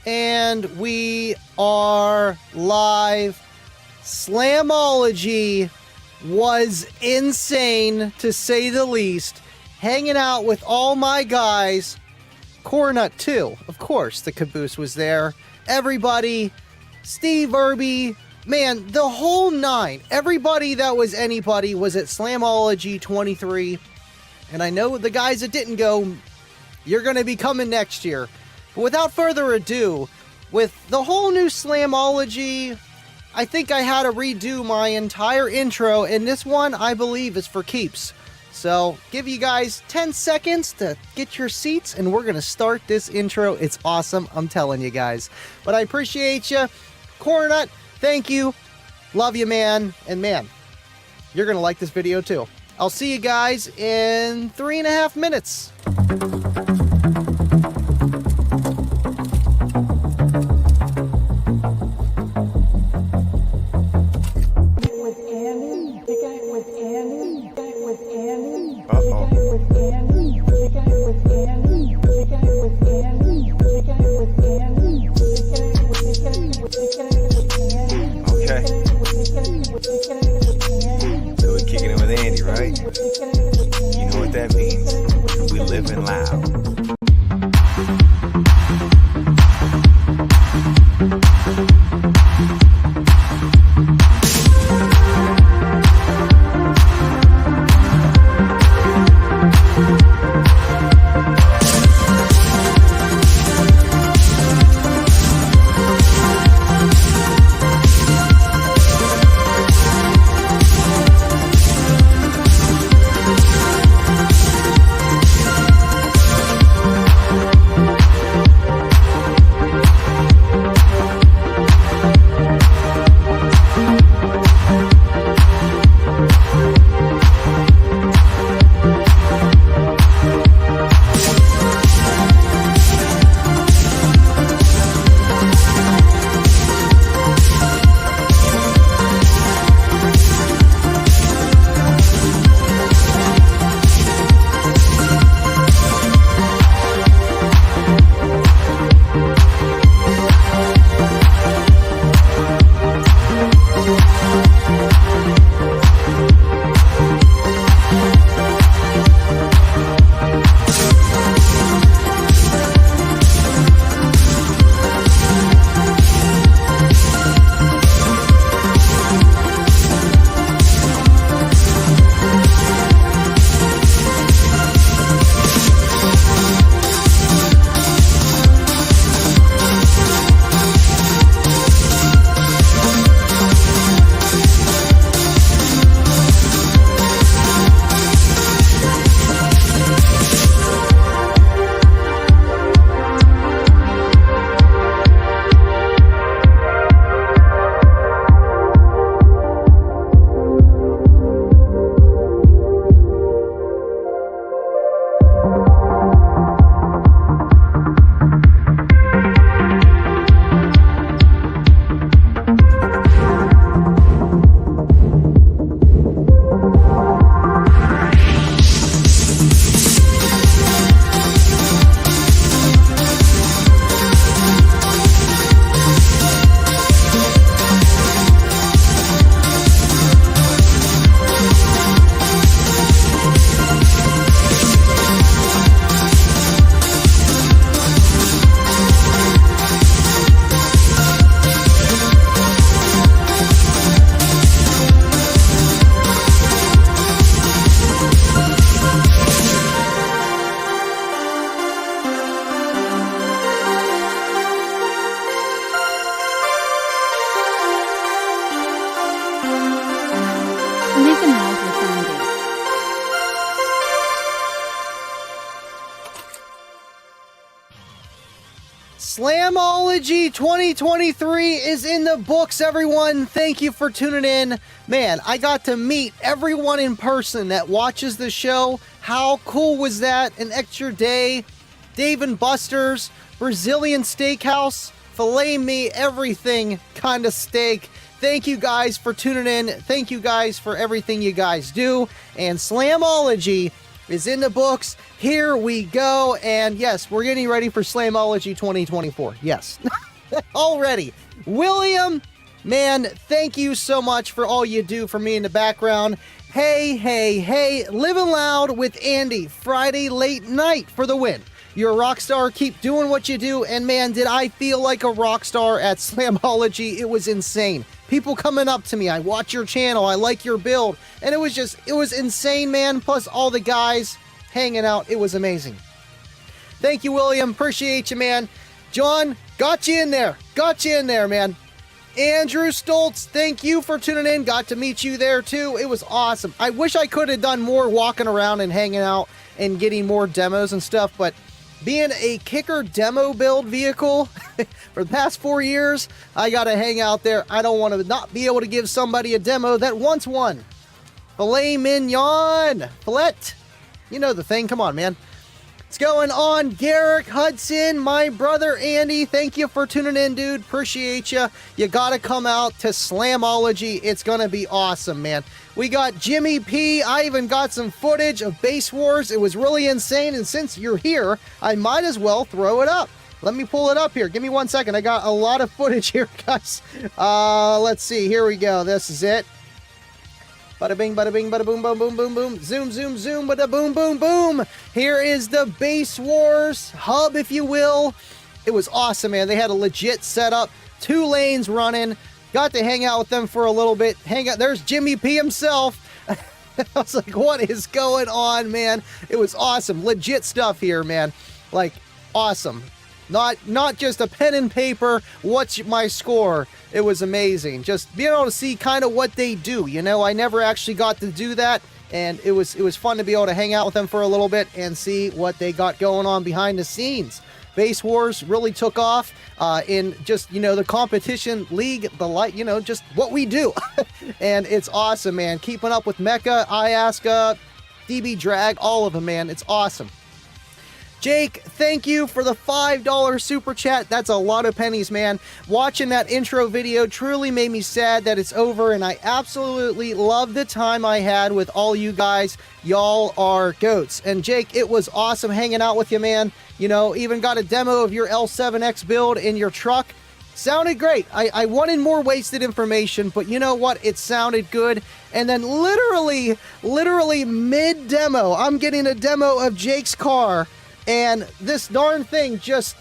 And we are live. Slamology was insane, to say the least. Hanging out with all my guys. Cornut, too. Of course, the caboose was there. Everybody. Steve Irby. Man, the whole nine. Everybody that was anybody was at Slamology 23. And I know the guys that didn't go, you're going to be coming next year. But without further ado, with the whole new Slamology, I think I had to redo my entire intro, and this one, I believe, is for keeps. So, give you guys 10 seconds to get your seats, and we're going to start this intro. It's awesome, I'm telling you guys. But I appreciate you. Cornut, thank you. Love you, man. And man, you're going to like this video too. I'll see you guys in 3.5 minutes. So we're kicking it with Andy, right? You know what that means. We living loud. Slamology 2023 is in the books, everyone. Thank you for tuning in. Man, I got to meet everyone in person that watches the show. How cool was that? An extra day. Dave and Buster's, Brazilian Steakhouse, filet me, everything kind of steak. Thank you guys for tuning in. Thank you guys for everything you guys do. And Slamology is in the books. Here we go. And yes, we're getting ready for Slamology 2024. Yes, already. William, man, thank you so much for all you do for me in the background. Hey, hey, hey, Living Loud with Andy, Friday late night for the win. You're a rock star. Keep doing what you do. And man, did I feel like a rock star at Slamology. It was insane. People coming up to me. I watch your channel. I like your build. And it was insane, man. Plus all the guys hanging out. It was amazing. Thank you, William. Appreciate you, man. John, got you in there. Got you in there, man. Andrew Stoltz, thank you for tuning in. Got to meet you there too. It was awesome. I wish I could have done more walking around and hanging out and getting more demos and stuff, but being a kicker demo build vehicle for the past 4 years, I got to hang out there. I don't want to not be able to give somebody a demo that once won. Filet mignon. Filet. You know the thing. Come on, man. What's going on? Garrick Hudson, my brother Andy, thank you for tuning in, dude. Appreciate you. You got to come out to Slamology. It's going to be awesome, man. We got Jimmy P. I even got some footage of Base Wars. It was really insane, and since you're here, I might as well throw it up. Let me pull it up here. Give me 1 second. I got a lot of footage here, guys. Let's see. Here we go. This is it. Bada bing, bada bing, bada boom, boom, boom, boom, boom. Zoom, zoom, zoom, bada boom, boom, boom. Here is the Base Wars hub, if you will. It was awesome, man. They had a legit setup. 2 lanes running. Got to hang out with them for a little bit. Hang out. There's Jimmy P himself. I was like, what is going on, man? It was awesome. Legit stuff here, man. Like, awesome. Not just a pen and paper, what's my score? It was amazing. Just being able to see kind of what they do, you know? I never actually got to do that, and it was fun to be able to hang out with them for a little bit and see what they got going on behind the scenes. Base Wars really took off in just, you know, the competition league, just what we do. And it's awesome, man. Keeping up with Mecha, Iaska, DB Drag, all of them, man. It's awesome. Jake, thank you for the $5 super chat. That's a lot of pennies, man. Watching that intro video truly made me sad that it's over, and I absolutely love the time I had with all you guys. Y'all are goats. And Jake, it was awesome hanging out with you, man. You know, even got a demo of your L7X build in your truck. Sounded great. I wanted more wasted information, but you know what? It sounded good. And then literally mid-demo, I'm getting a demo of Jake's car, and this darn thing just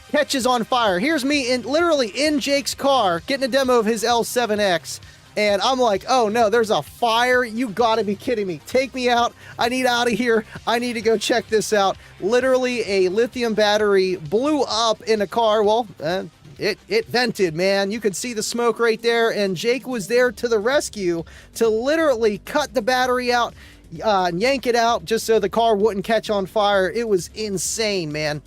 catches on fire. Here's me literally in Jake's car getting a demo of his L7X, and I'm like, oh no, there's a fire. You gotta be kidding me. Take me out. I need out of here. I need to go check this out. Literally a lithium battery blew up in a car. Well, it vented, man. You could see the smoke right there, and Jake was there to the rescue to literally cut the battery out, yank it out just so the car wouldn't catch on fire. It was insane, man.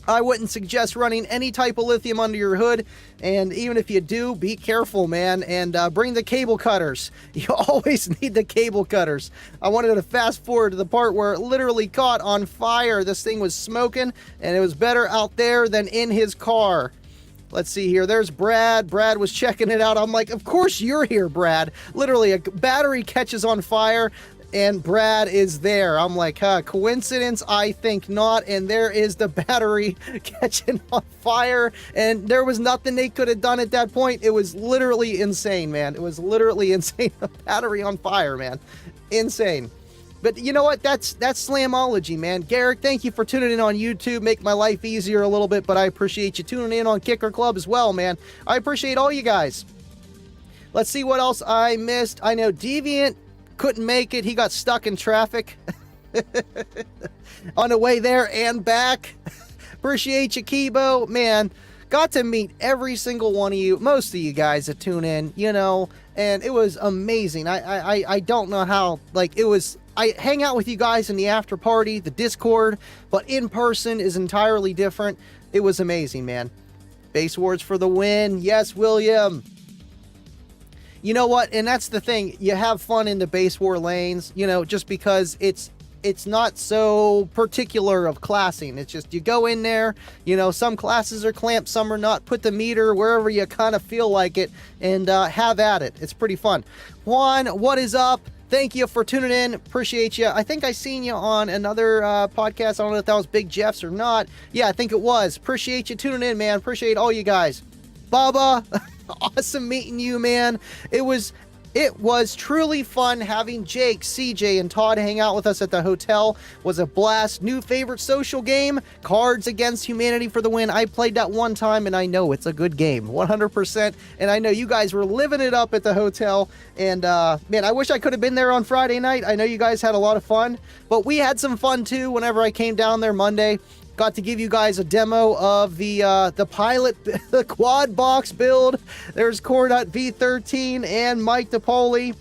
I wouldn't suggest running any type of lithium under your hood, and even if you do, be careful, man, and bring the cable cutters. You always need the cable cutters. I wanted to fast forward to the part where it literally caught on fire. This thing was smoking, and it was better out there than in his car. Let's see here. There's Brad. Brad was checking it out. I'm like, of course you're here, Brad. Literally, a battery catches on fire, and Brad is there. I'm like, coincidence? I think not. And there is the battery catching on fire, and there was nothing they could have done at that point. It was literally insane, man. It was literally insane. A battery on fire, man. Insane. But you know what? That's Slamology, man. Garrick, thank you for tuning in on YouTube. Make my life easier a little bit, but I appreciate you tuning in on Kicker Club as well, man. I appreciate all you guys. Let's see what else I missed. I know Deviant couldn't make it. He got stuck in traffic on the way there and back. Appreciate you, Kibo. Man, got to meet every single one of you, most of you guys that tune in, you know, and it was amazing. I don't know how, like, it was, I hang out with you guys in the after party, the Discord, but in person is entirely different. It was amazing, man. Base Wars for the win. Yes, William. You know what? And that's the thing. You have fun in the Base War lanes, you know, just because it's not so particular of classing. It's just you go in there, you know, some classes are clamped, some are not. Put the meter wherever you kind of feel like it, and have at it. It's pretty fun. Juan, what is up? Thank you for tuning in. Appreciate you. I think I seen you on another podcast. I don't know if that was Big Jeff's or not. Yeah, I think it was. Appreciate you tuning in, man. Appreciate all you guys. Bubba, awesome meeting you, man. It was truly fun having Jake, CJ, and Todd hang out with us at the hotel. Was a blast. New favorite social game, Cards Against Humanity for the win. I played that one time, and I know it's a good game, 100%. And I know you guys were living it up at the hotel. And, man, I wish I could have been there on Friday night. I know you guys had a lot of fun. But we had some fun, too, whenever I came down there Monday. Got to give you guys a demo of the pilot, the quad box build. There's Cornut V13 and Mike DePoli.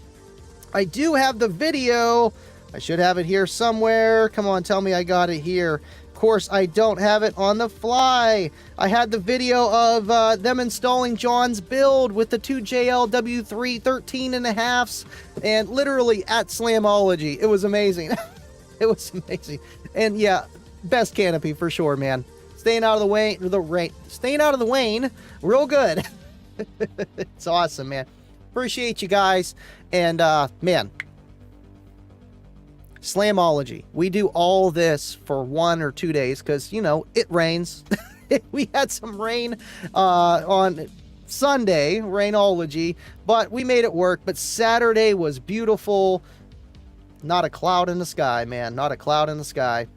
I do have the video. I should have it here somewhere. Come on, tell me I got it here. Of course, I don't have it on the fly. I had the video of them installing John's build with the 2JLW3 13.5s and literally at Slamology. It was amazing. It was amazing. And yeah, best canopy for sure, man. Staying out of the rain, staying out of the Wayne, real good. It's awesome, man. Appreciate you guys. And man, Slamology. We do all this for 1 or 2 days because, you know, it rains. We had some rain on Sunday, Rainology, but we made it work. But Saturday was beautiful. Not a cloud in the sky, man. Not a cloud in the sky.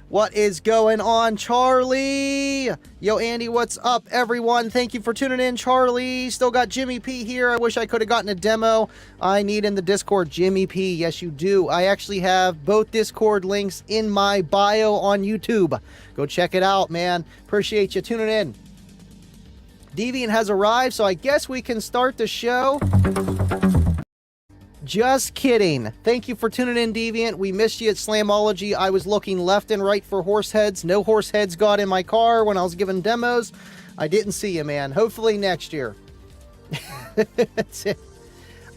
What is going on, Charlie? Yo, Andy, what's up, everyone? Thank you for tuning in, Charlie. Still got Jimmy P here. I wish I could have gotten a demo. I need in the Discord Jimmy P. Yes, you do. I actually have both Discord links in my bio on YouTube. Go check it out, man. Appreciate you tuning in. Deviant has arrived, so I guess we can start the show. Just kidding. Thank you for tuning in, Deviant. We missed you at Slamology. I was looking left and right for horse heads. No horse heads got in my car when I was giving demos. I didn't see you, man. Hopefully next year. That's it.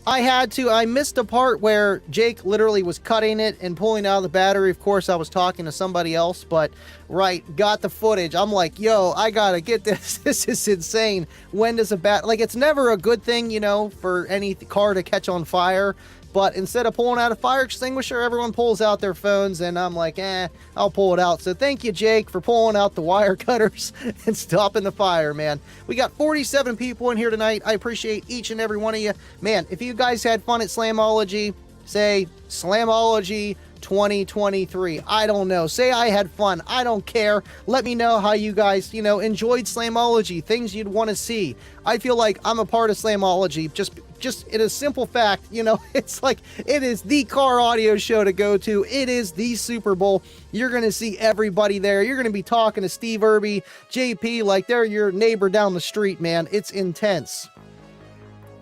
I missed a part where Jake literally was cutting it and pulling out of the battery. Of course, I was talking to somebody else, but got the footage. I'm like, yo, I gotta get this. This is insane. When does it's never a good thing, you know, for any car to catch on fire. But instead of pulling out a fire extinguisher, everyone pulls out their phones, and I'm like, I'll pull it out. So thank you, Jake, for pulling out the wire cutters and stopping the fire, man. We got 47 people in here tonight. I appreciate each and every one of you. Man, if you guys had fun at Slamology, say Slamology 2023. I don't know. Say I had fun. I don't care. Let me know how you guys, you know, enjoyed Slamology, things you'd want to see. I feel like I'm a part of Slamology just in a simple fact, you know, it's like it is the car audio show to go to. It is the Super Bowl. You're going to see everybody there. You're going to be talking to Steve Irby, JP, like they're your neighbor down the street, man. It's intense.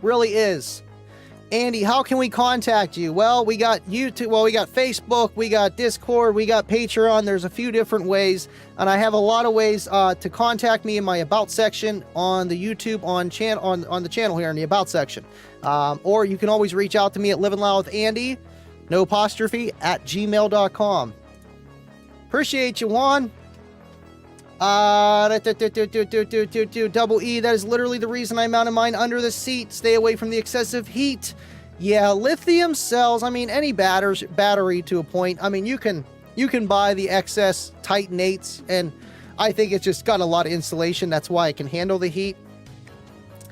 Really is. Andy, how can we contact you? Well, we got YouTube, we got Facebook, we got Discord, we got Patreon. There's a few different ways, and I have a lot of ways to contact me in my About section on the YouTube on the channel here in the About section. Or you can always reach out to me at Living Loud with Andy, no apostrophe, at gmail.com. Appreciate you, Juan. Double E, that is literally the reason I mounted mine under the seat. Stay away from the excessive heat. Yeah, lithium cells, I mean, any battery to a point. I mean, you can buy the XS Titan 8s, and I think it's just got a lot of insulation. That's why it can handle the heat.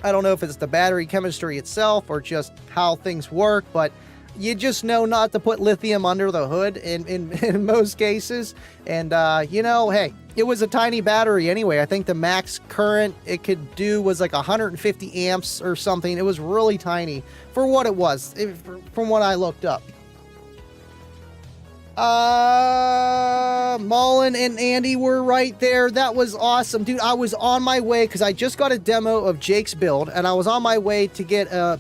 I don't know if it's the battery chemistry itself or just how things work, but you just know not to put lithium under the hood in most cases. And, you know, hey, it was a tiny battery anyway. I think the max current it could do was like 150 amps or something. It was really tiny for what it was, from what I looked up. Mullen and Andy were right there. That was awesome. Dude, I was on my way because I just got a demo of Jake's build, and I was on my way to get a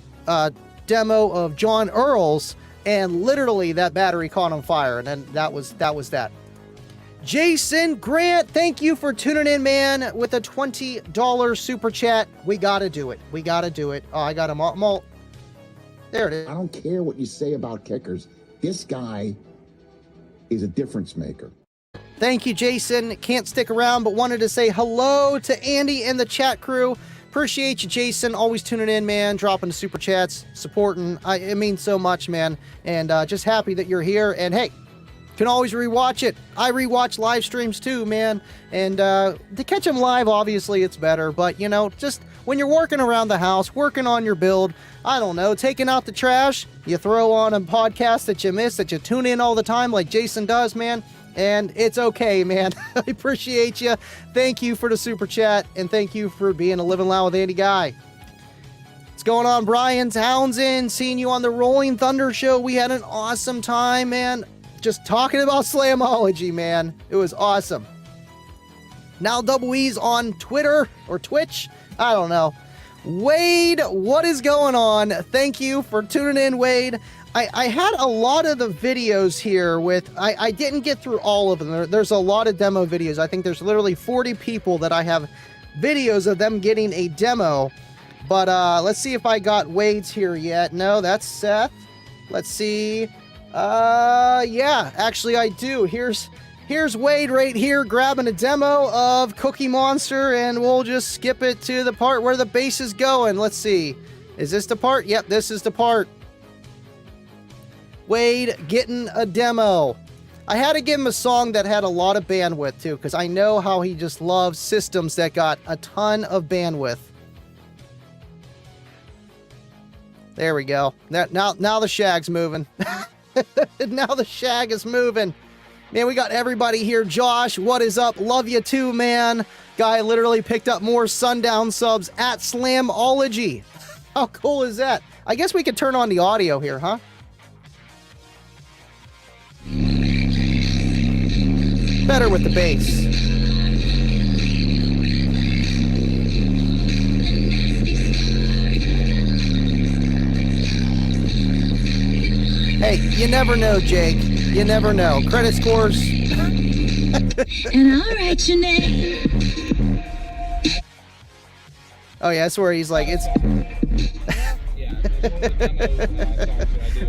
demo of John Earl's, and literally that battery caught on fire, and then that was that. Jason Grant, thank you for tuning in, man, with a $20 super chat. We gotta do it. We gotta do it. Oh, I got him all. There it is. I don't care what you say about kickers. This guy is a difference maker. Thank you, Jason. Can't stick around, but wanted to say hello to Andy and the chat crew. Appreciate you, Jason. Always tuning in, man. Dropping the super chats, supporting. It means so much, man. And just happy that you're here. And hey, can always rewatch it. I rewatch live streams too, man. And to catch them live, obviously, it's better. But, you know, just when you're working around the house, working on your build, I don't know, taking out the trash, you throw on a podcast that you miss, that you tune in all the time like Jason does, man. And it's okay, man. I appreciate you. Thank you for the super chat. And thank you for being a Living Loud with Andy guy. What's going on, Brian Townsend? Seeing you on the Rolling Thunder show. We had an awesome time, man. Just talking about Slamology, man. It was awesome. Now Double E's on Twitter or Twitch. I don't know. Wade, what is going on? Thank you for tuning in, Wade. I had a lot of the videos here with, I didn't get through all of them. There's a lot of demo videos. I think there's literally 40 people that I have videos of them getting a demo. But let's see if I got Wade's here yet. No, that's Seth. Let's see. Yeah, actually I do. Here's Wade right here grabbing a demo of Cookie Monster, and we'll just skip it to the part where the bass is going. Let's see. Is this the part? Yep, this is the part. Wade getting a demo. I had to give him a song that had a lot of bandwidth too, because I know how he just loves systems that got a ton of bandwidth. There we go. Now the shag's moving. Now the shag is moving. Man, we got everybody here. Josh, what is up? Love you too, man. Guy literally picked up more Sundown subs at Slamology. How cool is that? I guess we could turn on the audio here, huh? Better with the bass. Hey, you never know, Jake. You never know. Credit scores. And I'll write your name. Oh yeah, that's where he's like, it's...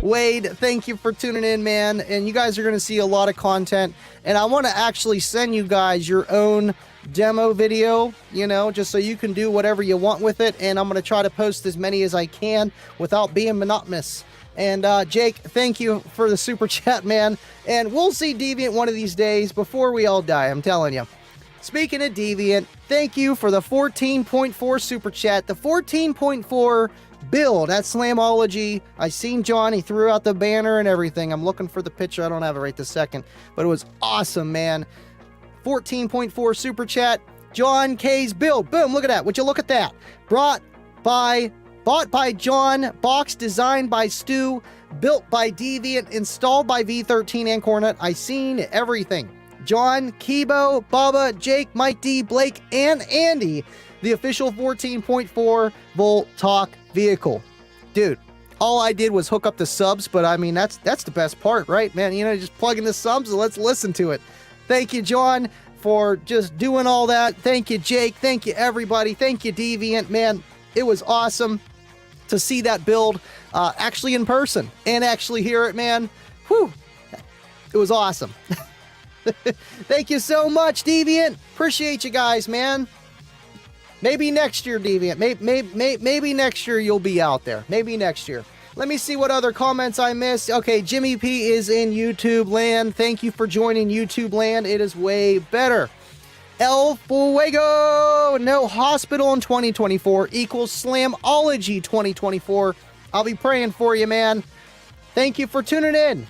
Wade, thank you for tuning in, man. And you guys are going to see a lot of content. And I want to actually send you guys your own demo video, you know, just so you can do whatever you want with it. And I'm going to try to post as many as I can without being monotonous. And Jake, thank you for the super chat, man. And we'll see Deviant one of these days before we all die, I'm telling you. Speaking of Deviant, thank you for the 14.4 super chat. The 14.4 build at Slamology. I seen John, he threw out the banner and everything. I'm looking for the picture. I don't have it right this second, but it was awesome, man. 14.4 super chat. John K's build. Boom, look at that. Would you look at that? Bought by John, box designed by Stu, built by Deviant, installed by V13 and Cornet. I seen everything. John, Kibo, Bubba, Jake, Mike D, Blake, and Andy, the official 14.4 volt talk vehicle. Dude, all I did was hook up the subs, but I mean, that's the best part, right, man? You know, just plug in the subs and let's listen to it. Thank you, John, for just doing all that. Thank you, Jake. Thank you, everybody. Thank you, Deviant, man. It was awesome to see that build actually in person and actually hear it, man. Whew. It was awesome. Thank you so much, Deviant. Appreciate you guys, man. Maybe next year, Deviant. Maybe next year you'll be out there. Maybe next year. Let me see what other comments I missed. Okay, Jimmy P is in YouTube land. Thank you for joining YouTube land. It is way better. El Fuego, no hospital in 2024 equals Slamology 2024. I'll be praying for you, man. Thank you for tuning in.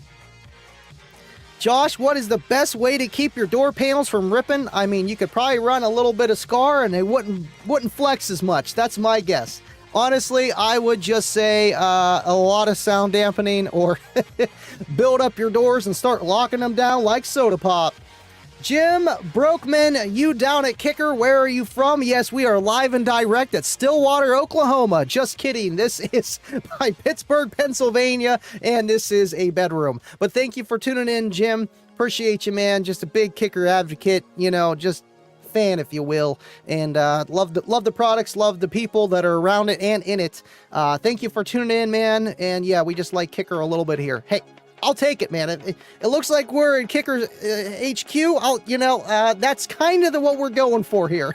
Josh, what is the best way to keep your door panels from ripping? I mean, you could probably run a little bit of Scar and they wouldn't flex as much. That's my guess. Honestly, I would just say a lot of sound dampening or build up your doors and start locking them down like Soda Pop. Jim Brokeman, you down at Kicker, where are you from? Yes, we are live and direct at Stillwater, Oklahoma. Just kidding. This is by Pittsburgh, Pennsylvania, and this is a bedroom. But thank you for tuning in, Jim. Appreciate you, man. Just a big Kicker advocate, you know, just fan, if you will. And love the products, love the people that are around it and in it. Thank you for tuning in, man. And yeah, we just like Kicker a little bit here. Hey, I'll take it, man. It looks like we're in Kicker HQ. That's kind of what we're going for here.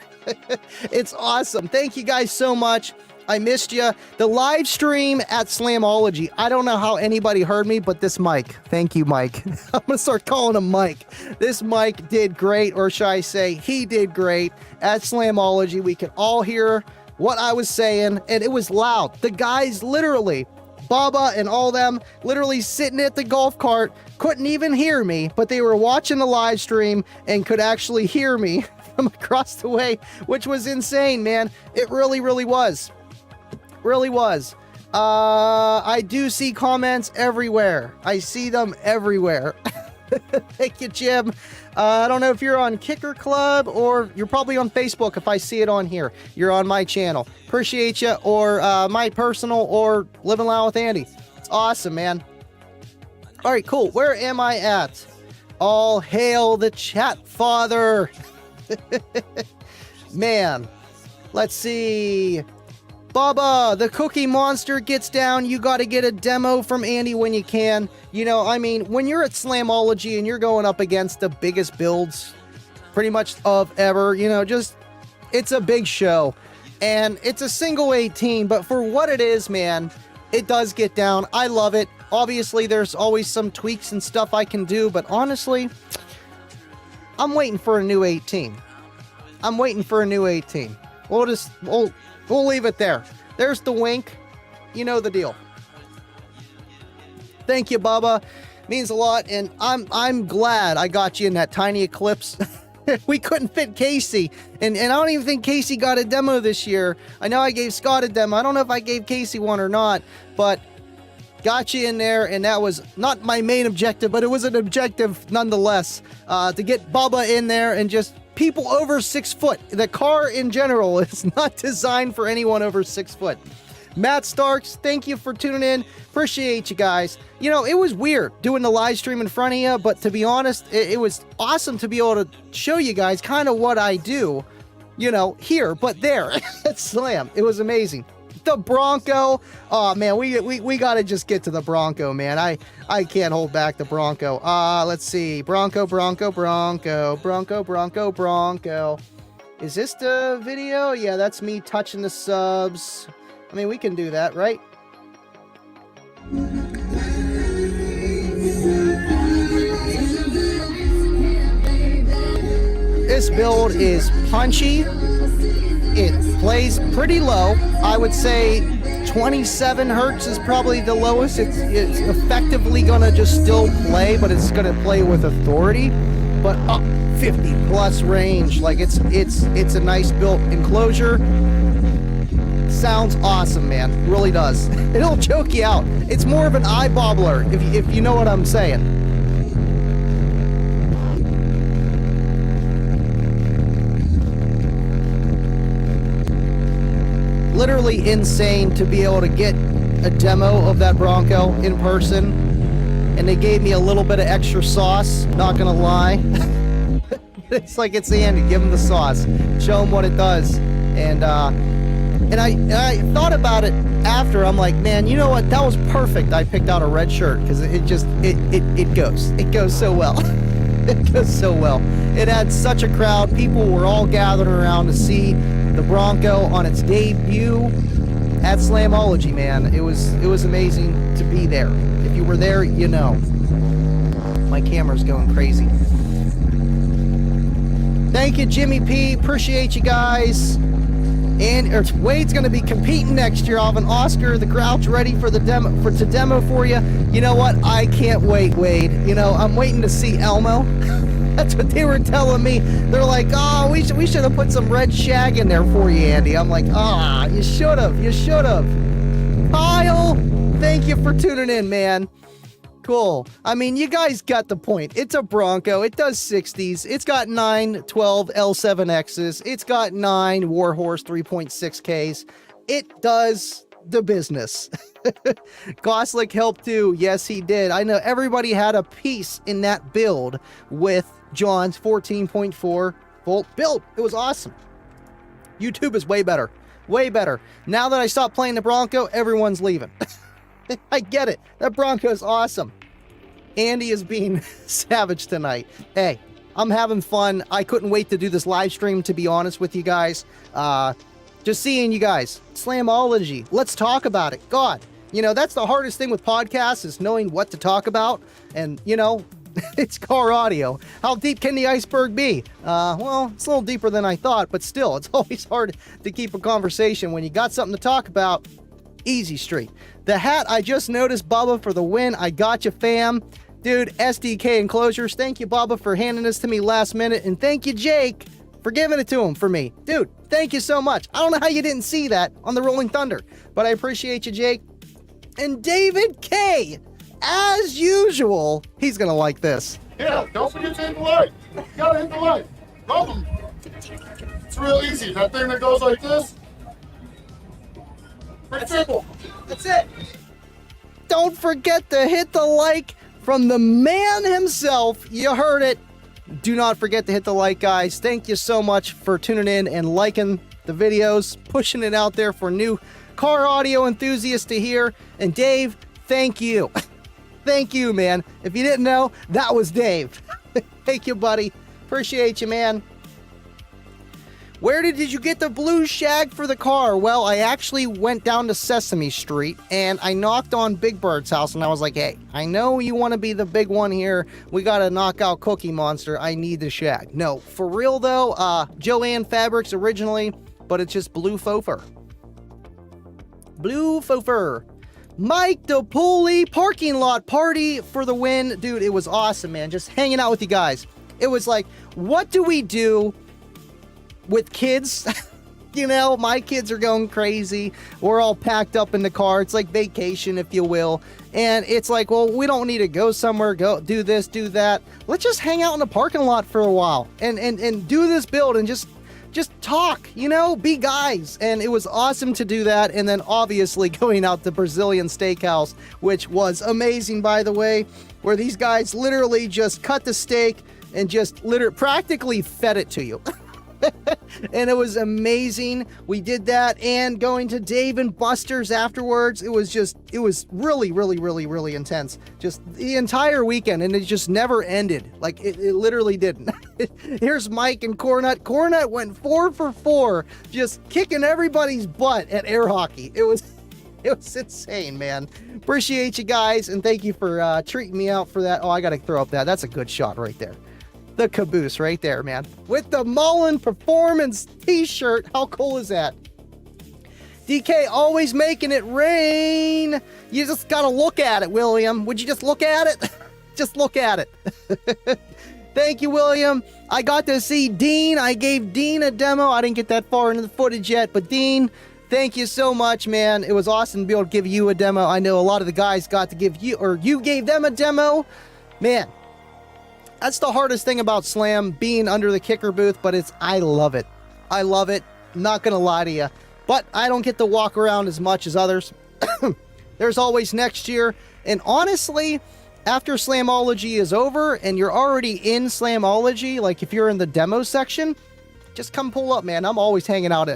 It's awesome. Thank you guys so much. I missed you. The live stream at Slamology. I don't know how anybody heard me, but this Mike. Thank you, Mike. I'm going to start calling him Mike. This Mike did great, or should I say he did great at Slamology. We could all hear what I was saying, and it was loud. The guys literally, Bubba and all them, literally sitting at the golf cart, couldn't even hear me, but they were watching the live stream and could actually hear me from across the way, which was insane, man. It really, really was. Really was. I do see comments everywhere. I see them everywhere. Thank you, Jim. I don't know if you're on Kicker Club or you're probably on Facebook if I see it on here. You're on my channel. Appreciate you. Or my personal or Living Loud with Andy. It's awesome, man. All right, cool. Where am I at? All hail the chat father. Man, let's see. Bubba, the Cookie Monster gets down. You got to get a demo from Andy when you can. You know, I mean, when you're at Slamology and you're going up against the biggest builds pretty much of ever, you know, just, it's a big show. And it's a single 18, but for what it is, man, it does get down. I love it. Obviously, there's always some tweaks and stuff I can do, but honestly, I'm waiting for a new 18. I'm waiting for a new 18. We'll leave it there. There's the wink. You know the deal. Thank you, Bubba. Means a lot, and I'm glad I got you in that tiny eclipse. We couldn't fit Casey, and I don't even think Casey got a demo this year. I know I gave Scott a demo. I don't know if I gave Casey one or not, but got you in there, and that was not my main objective, but it was an objective nonetheless, to get Bubba in there and just people over 6 foot. The car in general is not designed for anyone over 6 foot. Matt Starks, thank you for tuning in. Appreciate you guys. You know, it was weird doing the live stream in front of you, but to be honest, it was awesome to be able to show you guys kind of what I do, you know, here, but there at Slam. It was amazing. The Bronco. Oh man, we gotta just get to the Bronco, man. I can't hold back the Bronco. Let's see. Bronco. Is this the video? Yeah, that's me touching the subs. I mean, we can do that, right? This build is punchy. It plays pretty low. I would say 27 hertz is probably the lowest. It's effectively gonna just still play, but it's gonna play with authority. But up 50 plus range, like it's a nice built enclosure. Sounds awesome, man. Really does. It'll choke you out. It's more of an eye bobbler, if you know what I'm saying. Literally insane to be able to get a demo of that Bronco in person, and they gave me a little bit of extra sauce, not gonna lie. It's like it's Andy, give him the sauce, show him what it does. And I thought about it after. I'm like, man, you know what, that was perfect. I picked out a red shirt because it goes so well. It goes so well. It had such a crowd. People were all gathered around to see the Bronco on its debut at Slamology, man. It was amazing to be there. If you were there, you know. My camera's going crazy. Thank you, Jimmy P. Appreciate you guys. And Wade's going to be competing next year. I'll have an Oscar the Grouch ready for the demo for you. You know what? I can't wait, Wade. You know, I'm waiting to see Elmo. That's what they were telling me. They're like, oh, we should have put some red shag in there for you, Andy. I'm like, you should have. Kyle, thank you for tuning in, man. Cool. I mean, you guys got the point. It's a Bronco. It does 60s. It's got 912 L7Xs. It's got 9 Warhorse 3.6Ks. It does the business. Goslick helped too. Yes, he did. I know everybody had a piece in that build with John's 14.4 volt build. It was awesome. YouTube is way better. Way better. Now that I stopped playing the Bronco, everyone's leaving. I get it. That Bronco is awesome. Andy is being savage tonight. Hey, I'm having fun. I couldn't wait to do this live stream, to be honest with you guys. Just seeing you guys. Slamology. Let's talk about it. God, you know, that's the hardest thing with podcasts is knowing what to talk about. And, you know, it's car audio. How deep can the iceberg be? Well, it's a little deeper than I thought, but still, it's always hard to keep a conversation when you got something to talk about. Easy street. The hat I just noticed, Bubba, for the win. I got you, fam. Dude, SDK enclosures. Thank you, Bubba, for handing this to me last minute. And thank you, Jake, for giving it to him for me. Dude, thank you so much. I don't know how you didn't see that on the Rolling Thunder, but I appreciate you, Jake. And David K, as usual, he's going to like this. Yeah, don't forget to hit the light. You gotta hit the light. Rub 'em. It's real easy. That thing that goes like this. Pretty simple. That's it. Don't forget to hit the like from the man himself. You heard it. Do not forget to hit the like, guys. Thank you so much for tuning in and liking the videos, pushing it out there for new car audio enthusiasts to hear. And Dave, thank you. Thank you, man. If you didn't know, that was Dave. Thank you, buddy. Appreciate you, man. Where did you get the blue shag for the car? Well, I actually went down to Sesame Street and I knocked on Big Bird's house and I was like, hey, I know you want to be the big one here. We got to knock out Cookie Monster. I need the shag. No, for real though, Joanne Fabrics originally, but it's just blue faux fur. Blue faux fur. Mike DePooley parking lot party for the win. Dude, it was awesome, man. Just hanging out with you guys. It was like, what do we do with kids? You know, my kids are going crazy. We're all packed up in the car. It's like vacation, if you will. And it's like, well, we don't need to go somewhere, go do this, do that. Let's just hang out in the parking lot for a while and do this build and just talk, you know, be guys. And it was awesome to do that. And then obviously going out to Brazilian Steakhouse, which was amazing, by the way, where these guys literally just cut the steak and just practically fed it to you. And it was amazing. We did that, and going to Dave and Buster's afterwards. It was really, really, really, really intense. Just the entire weekend, and it just never ended. Like, it literally didn't. Here's Mike and Cornut. Cornut went 4 for 4, just kicking everybody's butt at air hockey. It was insane, man. Appreciate you guys, and thank you for treating me out for that. Oh, I gotta throw up that. That's a good shot right there. The caboose right there, man. With the Mullen Performance t-shirt. How cool is that? DK always making it rain. You just gotta look at it, William. Would you just look at it? Just look at it. Thank you, William. I got to see Dean. I gave Dean a demo. I didn't get that far into the footage yet, but Dean, thank you so much, man. It was awesome to be able to give you a demo. I know a lot of the guys got to give you, or you gave them a demo. Man, that's the hardest thing about Slam, being under the kicker booth, but I love it. I love it. Not gonna lie to you. But I don't get to walk around as much as others. There's always next year. And honestly, after Slamology is over and you're already in Slamology, like if you're in the demo section, just come pull up, man. I'm always hanging out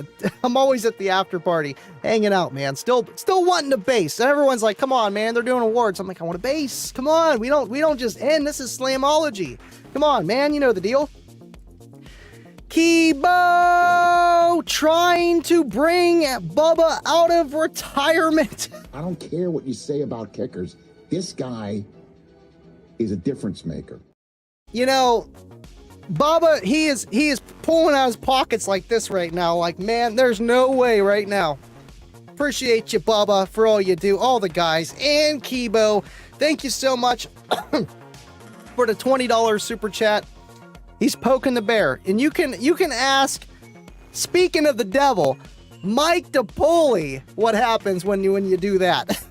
I'm always at the after party, hanging out, man. Still wanting a base. And everyone's like, come on, man, they're doing awards. I'm like, I want a base. Come on. We don't just end. This is Slamology. Come on, man. You know the deal. Kibo trying to bring Bubba out of retirement. I don't care what you say about kickers. This guy is a difference maker. You know, Bubba, he is pulling out his pockets like this right now. Like, man, there's no way right now. Appreciate you, Bubba, for all you do. All the guys. And Kibo, thank you so much for the $20 super chat. He's poking the bear. And you can ask, speaking of the devil, Mike DePooley, what happens when you do that.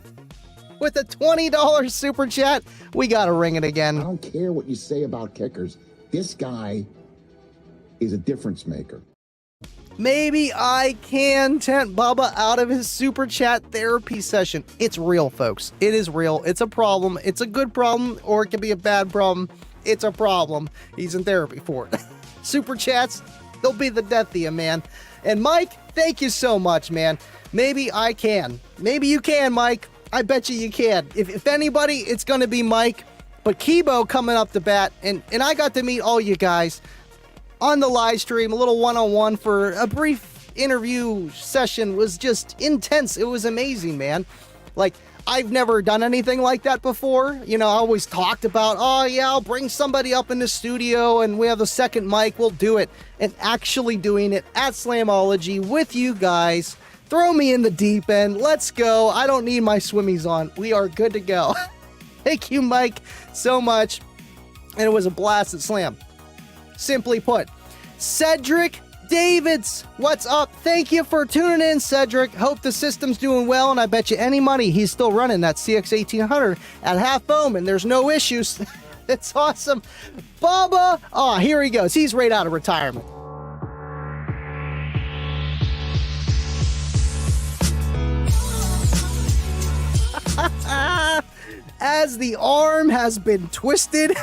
With a $20 super chat, we got to ring it again. I don't care what you say about kickers. This guy is a difference maker. Maybe I can tempt Bubba out of his super chat therapy session. It's real, folks. It is real. It's a problem. It's a good problem, or it can be a bad problem. It's a problem. He's in therapy for it. Super chats, they'll be the death of you, man. And Mike, thank you so much, man. Maybe I can. Maybe you can, Mike. I bet you can. If anybody, it's going to be Mike. But Kibo coming up the bat, and I got to meet all you guys on the live stream, a little one-on-one for a brief interview session was just intense. It was amazing, man. Like, I've never done anything like that before. You know, I always talked about, oh yeah, I'll bring somebody up in the studio and we have a second mic, we'll do it. And actually doing it at Slamology with you guys, throw me in the deep end, let's go. I don't need my swimmies on. We are good to go. Thank you, Mike, so much. And it was a blast at Slam. Simply put, Cedric Davids, what's up? Thank you for tuning in, Cedric. Hope the system's doing well, and I bet you any money he's still running that CX1800 at half foam, and there's no issues. It's awesome. Bubba, oh, here he goes. He's right out of retirement. As the arm has been twisted.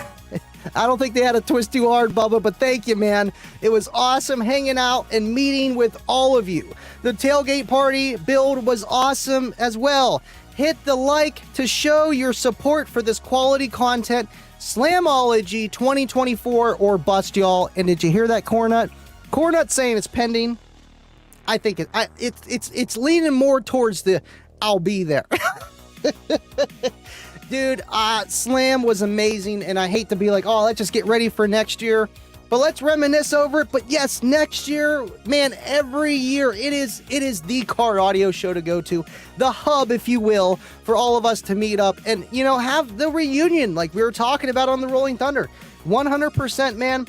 I don't think they had to twist too hard, Bubba, but thank you, man. It was awesome hanging out and meeting with all of you. The tailgate party build was awesome as well. Hit the like to show your support for this quality content. Slamology 2024 or bust, y'all. And did you hear that, Cornut? Cornut saying it's pending. I think it's leaning more towards the I'll be there. Dude, Slam was amazing, and I hate to be like, oh, let's just get ready for next year, but let's reminisce over it. But yes, next year, man, every year, it is the car audio show to go to, the hub, if you will, for all of us to meet up and, you know, have the reunion like we were talking about on the Rolling Thunder. 100%, man.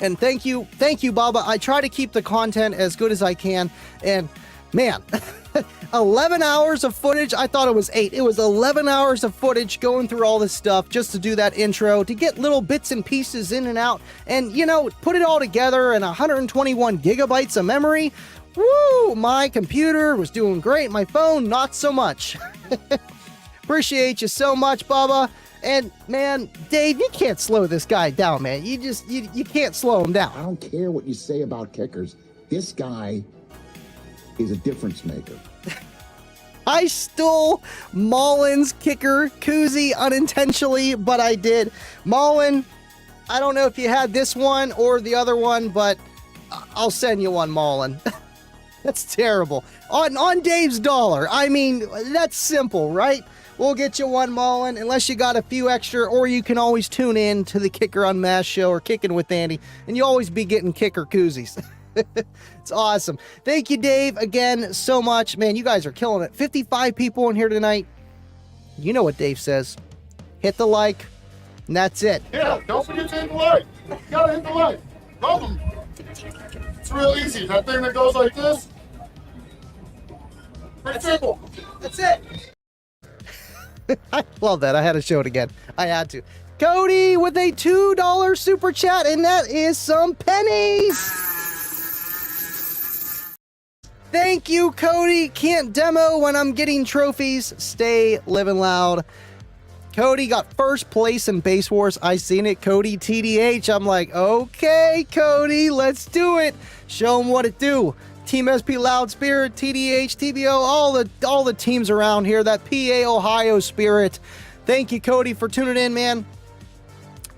And thank you, Baba. I try to keep the content as good as I can, and man, 11 hours of footage. I thought it was 8. It was 11 hours of footage going through all this stuff just to do that intro, to get little bits and pieces in and out, and, you know, put it all together in 121 gigabytes of memory. Woo! My computer was doing great. My phone, not so much. Appreciate you so much, Bubba. And, man, Dave, you can't slow this guy down, man. You can't slow him down. I don't care what you say about kickers. This guy is a difference maker. I stole Mullen's kicker koozie unintentionally, but I did. Mullen, I don't know if you had this one or the other one, but I'll send you one, Mullen. That's terrible. On Dave's dollar. I mean, that's simple, right? We'll get you one, Mullen, unless you got a few extra, or you can always tune in to the Kicker Unmasked show or Kicking with Andy, and you always be getting kicker koozies. It's awesome. Thank you, Dave, again so much. Man, you guys are killing it. 55 people in here tonight. You know what Dave says. Hit the like, and that's it. Yeah, don't forget to hit the like. You gotta hit the like. Love them. It's real easy. That thing that goes like this. Pretty simple. That's it. I love that. I had to show it again. I had to. Cody with a $2 super chat, and that is some pennies. Thank you, Cody. Can't demo when I'm getting trophies. Stay living loud. Cody got first place in Base Wars. I seen it. Cody TDH. I'm like, okay, Cody, let's do it. Show him what it do. Team SP Loud Spirit, TDH, TBO, all the teams around here. That PA Ohio spirit. Thank you, Cody, for tuning in, man.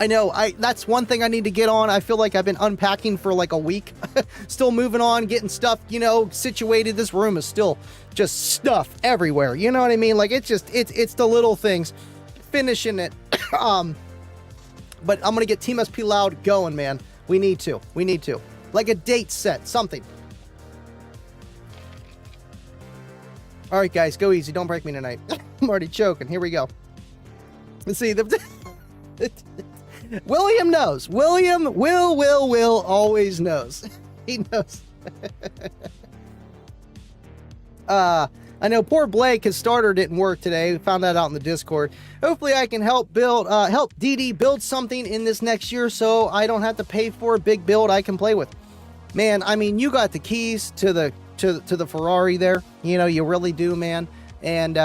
I know, that's one thing I need to get on. I feel like I've been unpacking for like a week. Still moving on, getting stuff, you know, situated. This room is still just stuff everywhere. You know what I mean? Like, it's the little things. Finishing it. But I'm going to get Team SP Loud going, man. We need to. Like a date set, something. All right, guys, go easy. Don't break me tonight. I'm already choking. Here we go. Let's see. William knows. William will always knows. He knows. I know poor Blake, his starter didn't work today. We found that out in the Discord. Hopefully I can help DD build something in this next year so I don't have to pay for a big build I can play with. Man, I mean, you got the keys to the Ferrari there. You know, you really do, man. And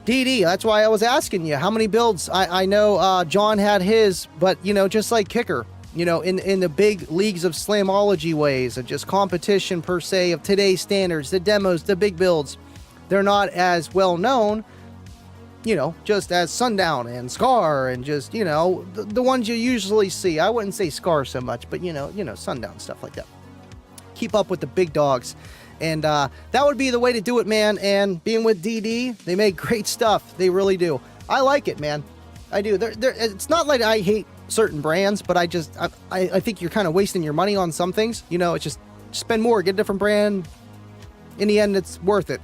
DD, that's why I was asking you how many builds. I know John had his, but, you know, just like Kicker, you know, in the big leagues of Slamology ways, of just competition per se, of today's standards, the demos, the big builds, they're not as well known you know, just as Sundown and Scar and just, you know, the ones you usually see. I wouldn't say Scar so much, but you know, Sundown, stuff like that. Keep up with the big dogs. And that would be the way to do it, man. And being with DD, they make great stuff. They really do. I like it, man. I do. It's not like I hate certain brands, but I think you're kind of wasting your money on some things. You know, it's just spend more, get a different brand. In the end, it's worth it.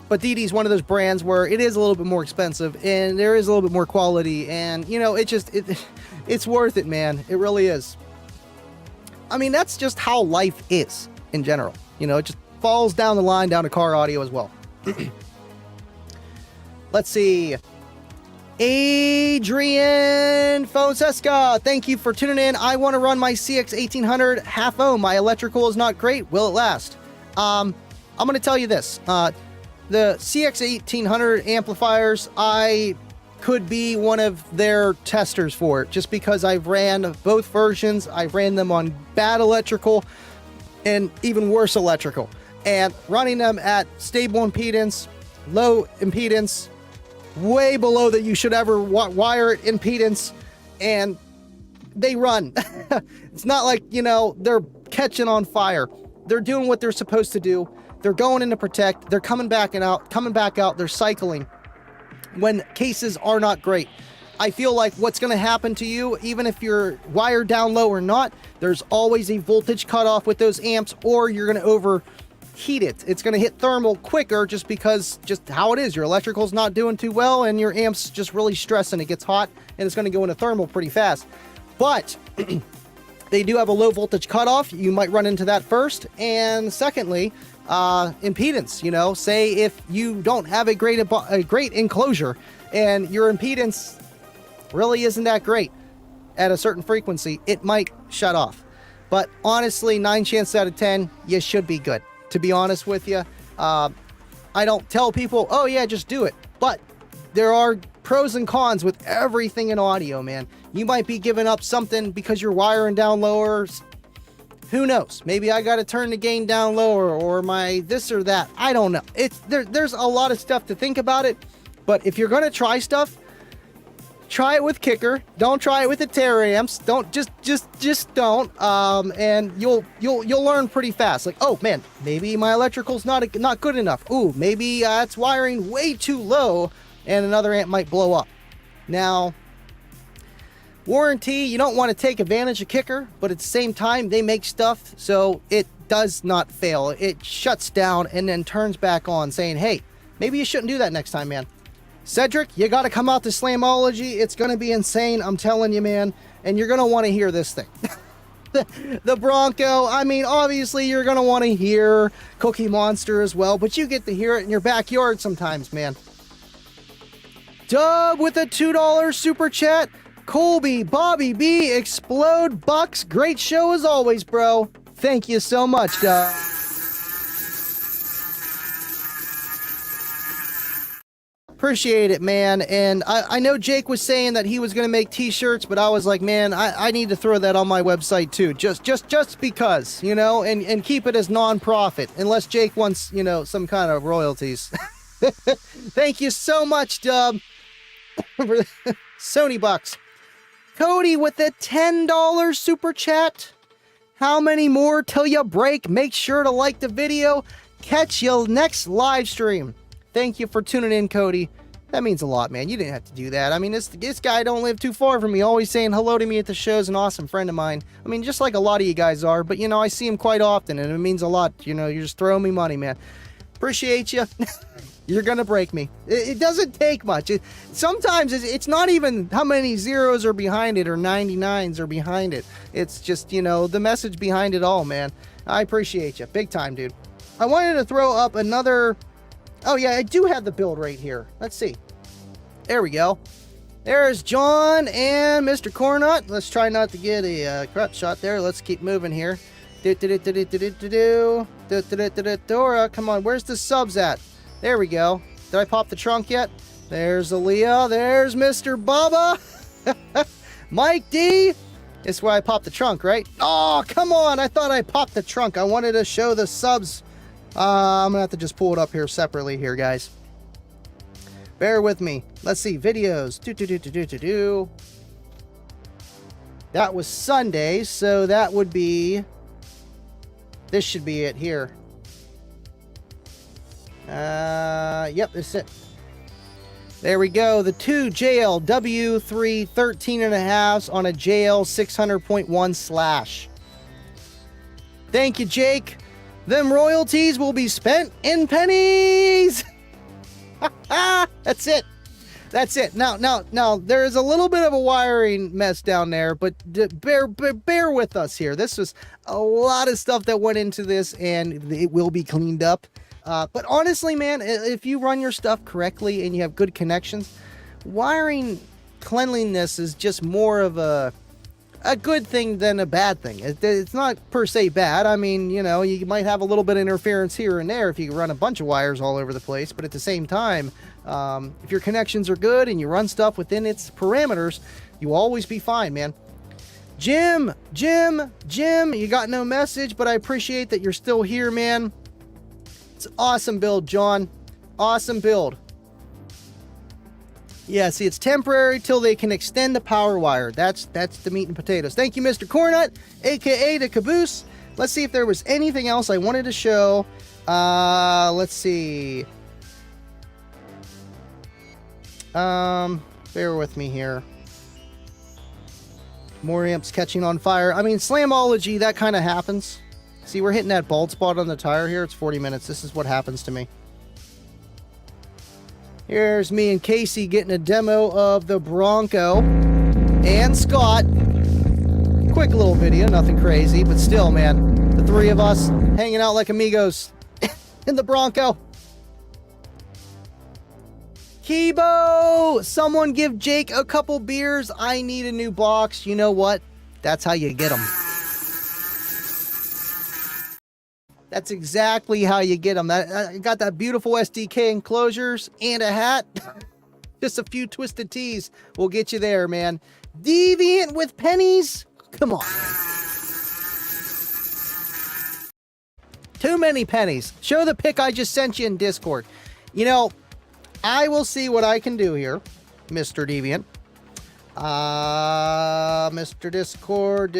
But DD is one of those brands where it is a little bit more expensive and there is a little bit more quality, and you know, it's worth it, man. It really is. I mean, that's just how life is in general. You know, it just falls down the line down to car audio as well. Let's see. Adrian Fonseca, thank you for tuning in. I want to run my CX 1800 half ohm. My electrical is not great. Will it last? I'm going to tell you this. The CX 1800 amplifiers, I could be one of their testers for it, just because I've ran both versions. I've ran them on bad electrical and even worse electrical, and running them at stable impedance, low impedance, way below that you should ever wire it impedance, and they run. It's not like, you know, they're catching on fire. They're doing what they're supposed to do. They're going in to protect. They're coming back out. They're cycling when cases are not great. I feel like what's going to happen to you, even if you're wired down low or not, there's always a voltage cutoff with those amps, or you're going to overheat it. It's going to hit thermal quicker just because just how it is. Your electrical's not doing too well and your amp's just really stressing. It gets hot and it's going to go into thermal pretty fast. But they do have a low voltage cutoff. You might run into that first. And secondly, impedance. You know, say if you don't have a great enclosure and your impedance really isn't that great at a certain frequency, it might shut off. But honestly, 9 chances out of 10, you should be good. To be honest with you, I don't tell people, oh yeah, just do it. But there are pros and cons with everything in audio, man. You might be giving up something because you're wiring down lower. Who knows? Maybe I got to turn the gain down lower, or my this or that. I don't know. There's a lot of stuff to think about it. But if you're going to try stuff, try it with kicker. Don't try it with the Terror amps. Don't just don't. And you'll learn pretty fast. Like, oh man, maybe my electrical's not good enough. Ooh, maybe it's wiring way too low, and another amp might blow up. Now, warranty, you don't want to take advantage of kicker, but at the same time, they make stuff so it does not fail. It shuts down and then turns back on, saying, hey, maybe you shouldn't do that next time, man. Cedric, you got to come out to Slamology. It's going to be insane, I'm telling you, man. And you're going to want to hear this thing. the Bronco, I mean, obviously you're going to want to hear Cookie Monster as well, but you get to hear it in your backyard sometimes, man. Dub with a $2 super chat. Colby, Bobby B, Explode, Bucks. Great show as always, bro. Thank you so much, Dub. Appreciate it, man. And I know Jake was saying that he was going to make t-shirts, but I was like, man, I need to throw that on my website too. Just because, you know, and keep it as non-profit, unless Jake wants, you know, some kind of royalties. Thank you so much, Dub. Sony bucks. Cody with the $10 super chat. How many more till you break? Make sure to like the video. Catch you next live stream. Thank you for tuning in, Cody. That means a lot, man. You didn't have to do that. I mean, this guy don't live too far from me, always saying hello to me at the show's an awesome friend of mine. I mean, just like a lot of you guys are, but, you know, I see him quite often, and it means a lot. You know, you're just throwing me money, man. Appreciate you. You're going to break me. It doesn't take much. Sometimes it's not even how many zeros are behind it or 99s are behind it. It's just, you know, the message behind it all, man. I appreciate you. Big time, dude. I wanted to throw up another... Oh, yeah, I do have the build right here. Let's see. There we go. There's John and Mr. Cornut. Let's try not to get a crap shot there. Let's keep moving here. Dora, come on. Where's the subs at? There we go. Did I pop the trunk yet? There's Aaliyah. There's Mr. Bubba. Mike D. This is where I popped the trunk, right? Oh, come on. I thought I popped the trunk. I wanted to show the subs. I'm going to have to just pull it up here separately here, guys. Bear with me. Let's see. Videos. That was Sunday, so that would be... This should be it here. Yep, that's it. There we go. The 2 JL W3 13.5s on a JL 600.1 slash. Thank you, Jake. Them royalties will be spent in pennies. That's it. That's it. Now, there is a little bit of a wiring mess down there, but bear with us here. This was a lot of stuff that went into this, and it will be cleaned up. But honestly, man, if you run your stuff correctly and you have good connections, wiring cleanliness is just more of a good thing than a bad thing. It's not per se bad. I mean, you know, you might have a little bit of interference here and there if you run a bunch of wires all over the place, but at the same time, if your connections are good and you run stuff within its parameters, you'll always be fine, man. Jim, you got no message, but I appreciate that you're still here, man. It's an awesome build, John. Awesome build. Yeah, see, it's temporary till they can extend the power wire. That's the meat and potatoes. Thank you, Mr. Cornut, aka the Caboose. Let's see if there was anything else I wanted to show. Let's see. Bear with me here. More amps catching on fire. I mean, Slamology, that kind of happens. See, we're hitting that bald spot on the tire here. It's 40 minutes. This is what happens to me. Here's me and Casey getting a demo of the Bronco. And Scott. Quick little video, nothing crazy, but still, man. The three of us hanging out like amigos in the Bronco. Kibo! Someone give Jake a couple beers. I need a new box. You know what? That's how you get them. That's exactly how you get them. I got that beautiful SDK enclosures and a hat. Just a few twisted tees will get you there, man. Deviant with pennies? Come on. Too many pennies. Show the pic I just sent you in Discord. You know, I will see what I can do here, Mr. Deviant. Mr. Discord.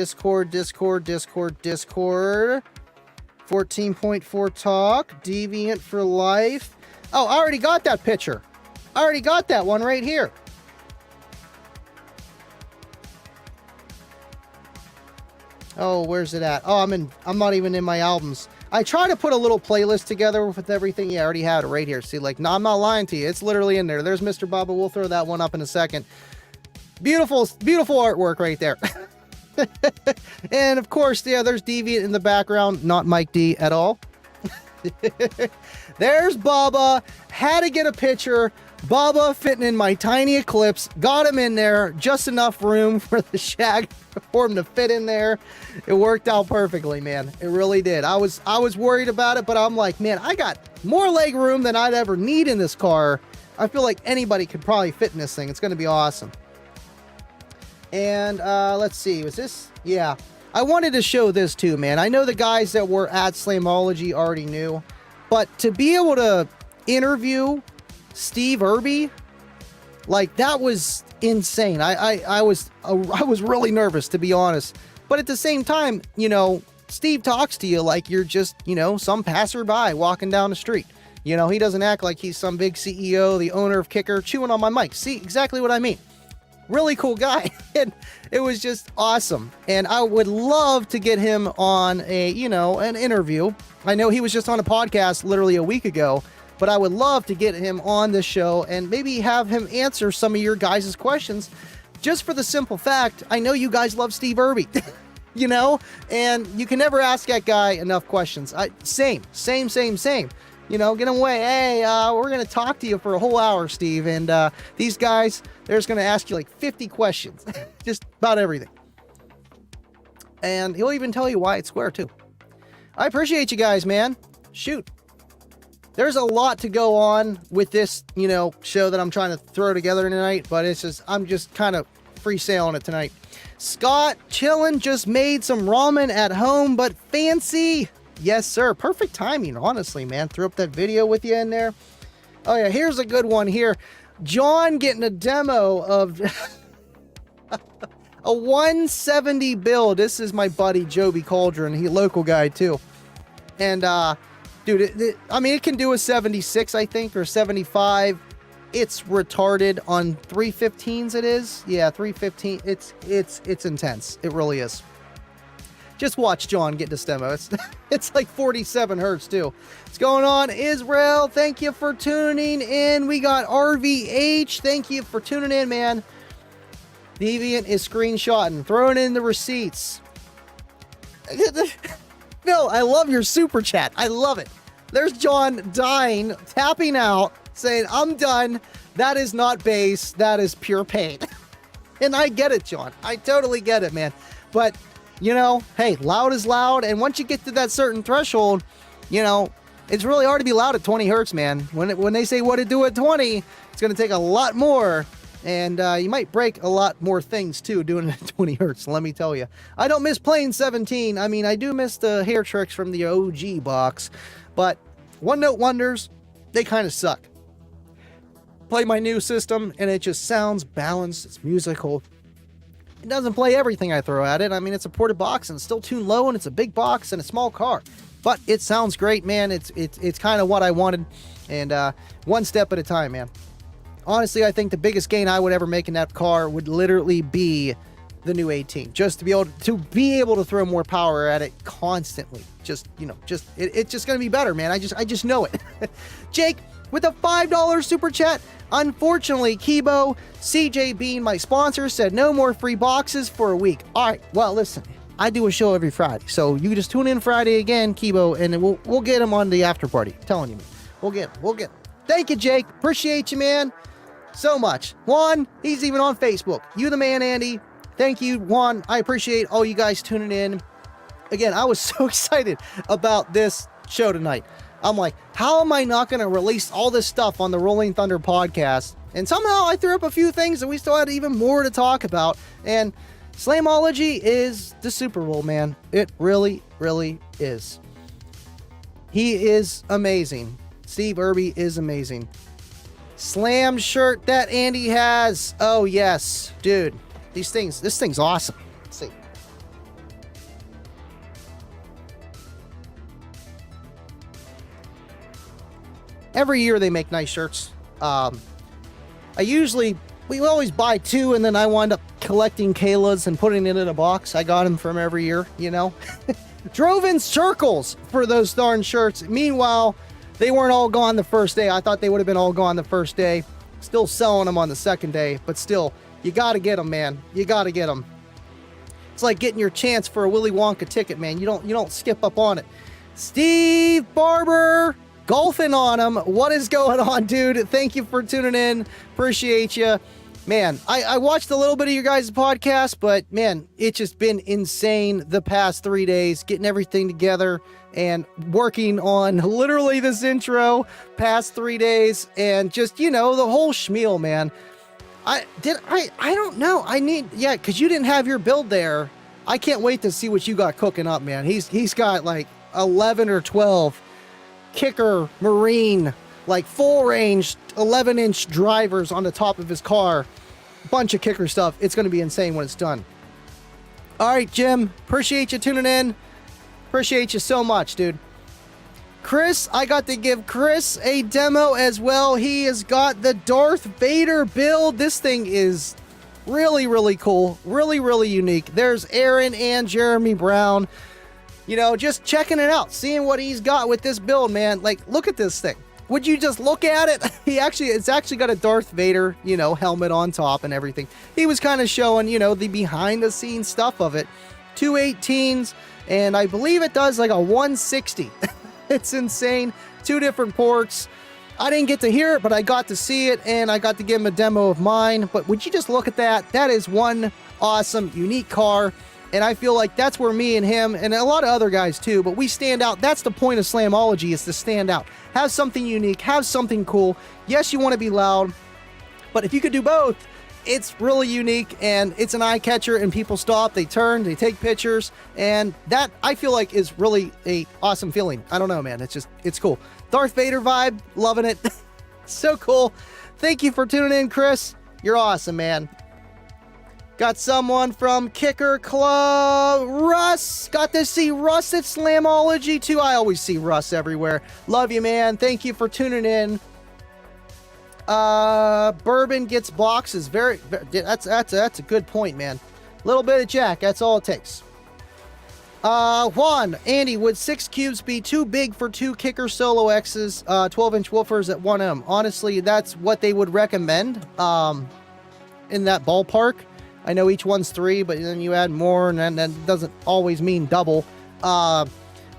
14.4 talk, Deviant for life. Oh, I already got that picture. I already got that one right here. Oh, where's it at? Oh, I'm not even in my albums. I try to put a little playlist together with everything. Yeah, I already had it right here. See, like, no, I'm not lying to you. It's literally in there. There's Mr. Baba. We'll throw that one up in a second. Beautiful, beautiful artwork right there. And of course, yeah, there's Deviant in the background, not Mike D at all. There's Baba. Had to get a picture. Baba fitting in my tiny Eclipse. Got him in there. Just enough room for the shag for him to fit in there. It worked out perfectly, man. It really did. I was worried about it, but I'm like, man, I got more leg room than I'd ever need in this car. I feel like anybody could probably fit in this thing. It's going to be awesome. And let's see, was this? Yeah, I wanted to show this too, man. I know the guys that were at Slamology already knew, but to be able to interview Steve Irby, like, that was insane. I was really nervous, to be honest. But at the same time, you know, Steve talks to you like you're just, you know, some passerby walking down the street. You know, he doesn't act like he's some big CEO, the owner of Kicker, chewing on my mic. See, exactly what I mean. Really cool guy. And it was just awesome. And I would love to get him on a, you know, an interview. I know he was just on a podcast literally a week ago, but I would love to get him on the show and maybe have him answer some of your guys' questions, just for the simple fact, I know you guys love Steve Irby, you know, and you can never ask that guy enough questions. Same. You know, get him away. Hey, we're going to talk to you for a whole hour, Steve. And these guys, they're just going to ask you like 50 questions. Just about everything. And he'll even tell you why it's square, too. I appreciate you guys, man. Shoot. There's a lot to go on with this, you know, show that I'm trying to throw together tonight. But it's just, I'm just kind of free sailing it tonight. Scott, chillin', just made some ramen at home, but fancy. Yes, sir. Perfect timing, honestly, man. Threw up that video with you in there. Oh, yeah, here's a good one here. John getting a demo of a 170 build. This is my buddy Joby Cauldron. He local guy too. And dude, it can do a 76, I think, or 75. It's retarded on 315s. It is, yeah, 315. It's intense. It really is. Just watch John get this demo. It's like 47 hertz too. What's going on, Israel? Thank you for tuning in. We got RVH. Thank you for tuning in, man. Deviant is screenshotting, throwing in the receipts. Phil, I love your super chat. I love it. There's John dying, tapping out, saying, I'm done. That is not bass. That is pure pain. And I get it, John. I totally get it, man. But, you know, hey, loud is loud. And once you get to that certain threshold, you know, it's really hard to be loud at 20 hertz, man. When they say what to do at 20, it's going to take a lot more. And you might break a lot more things, too, doing it at 20 hertz, let me tell you. I don't miss playing 17. I mean, I do miss the hair tricks from the OG box. But one-note wonders, they kind of suck. Play my new system, and it just sounds balanced. It's musical. It doesn't play everything I throw at it. I mean, it's a ported box, and it's still tuned low, and it's a big box and a small car. But it sounds great, man. It's kind of what I wanted. And one step at a time, man. Honestly, I think the biggest gain I would ever make in that car would literally be the new 18. Just to be able to throw more power at it constantly. Just, you know, it's just going to be better, man. I just know it. Jake, with a $5 super chat. Unfortunately, Kibo, CJ Bean, my sponsor, said no more free boxes for a week. All right, well, listen, I do a show every Friday, so you just tune in Friday again, Kibo, and we'll get him on the after party. I'm telling you, man. We'll get him. Thank you, Jake. Appreciate you, man. So much. Juan, he's even on Facebook. You the man, Andy. Thank you, Juan. I appreciate all you guys tuning in. Again, I was so excited about this show tonight. I'm like, how am I not going to release all this stuff on the Rolling Thunder podcast? And somehow I threw up a few things and we still had even more to talk about. And Slamology is the Super Bowl, man. It really, really is. He is amazing. Steve Irby is amazing. Slam shirt that Andy has. Oh, yes. Dude, this thing's awesome. Let's see. Every year they make nice shirts. We always buy two and then I wind up collecting Kayla's and putting it in a box. I got them from every year, you know. Drove in circles for those darn shirts. Meanwhile, they weren't all gone the first day. I thought they would have been all gone the first day. Still selling them on the second day, but still, you got to get them, man. You got to get them. It's like getting your chance for a Willy Wonka ticket, man. You don't skip up on it. Steve Barber, golfing on him. What is going on, dude? Thank you for tuning in. Appreciate you. Man, I watched a little bit of your guys' podcast, but man, it's just been insane the past 3 days, getting everything together and working on literally this intro past 3 days and just, you know, the whole schmeal, man. I don't know. Because you didn't have your build there. I can't wait to see what you got cooking up, man. He's got like 11 or 12 kicker marine, like full range 11-inch drivers on the top of his car. Bunch of kicker stuff. It's going to be insane when it's done. All right, Jim. Appreciate you tuning in. Appreciate you so much, dude. Chris, I got to give Chris a demo as well. He has got the Darth Vader build. This thing is really, really cool. Really, really unique. There's Aaron and Jeremy Brown. You know, just checking it out. Seeing what he's got with this build, man. Like, look at this thing. Would you just look at it? It's actually got a Darth Vader, you know, helmet on top and everything. He was kind of showing, you know, the behind the scenes stuff of it. 218s, and I believe it does like a 160. It's insane. 2 different ports. I didn't get to hear it, but I got to see it, and I got to give him a demo of mine. But would you just look at that? That is one awesome, unique car. And I feel like that's where me and him and a lot of other guys too, but we stand out. That's the point of Slamology, is to stand out. Have something unique, have something cool. Yes, you want to be loud, but if you could do both, it's really unique and it's an eye catcher, and people stop, they turn, they take pictures, and that I feel like is really a awesome feeling. I don't know, man. It's cool. Darth Vader vibe, loving it. So cool. Thank you for tuning in, Chris. You're awesome, man. Got someone from Kicker Club. Russ. Got to see Russ at Slamology, too. I always see Russ everywhere. Love you, man. Thank you for tuning in. Bourbon gets boxes. That's a good point, man. Little bit of Jack. That's all it takes. Juan, Andy, would 6 cubes be too big for 2 Kicker Solo X's, 12-inch woofers at 1M? Honestly, that's what they would recommend, in that ballpark. I know each one's 3, but then you add more, and then that doesn't always mean double. But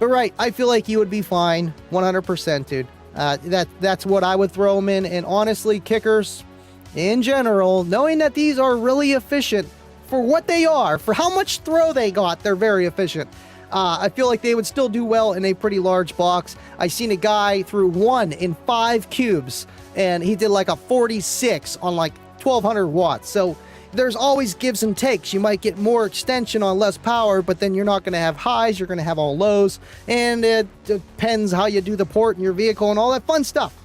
right, I feel like you would be fine, 100%, dude. That's what I would throw them in, and honestly, kickers, in general, knowing that these are really efficient, for what they are, for how much throw they got, they're very efficient. I feel like they would still do well in a pretty large box. I seen a guy threw 1 in 5 cubes, and he did like a 46 on like 1200 watts. So there's always gives and takes. You might get more extension on less power, but then you're not going to have highs, you're going to have all lows, and it depends how you do the port in your vehicle and all that fun stuff.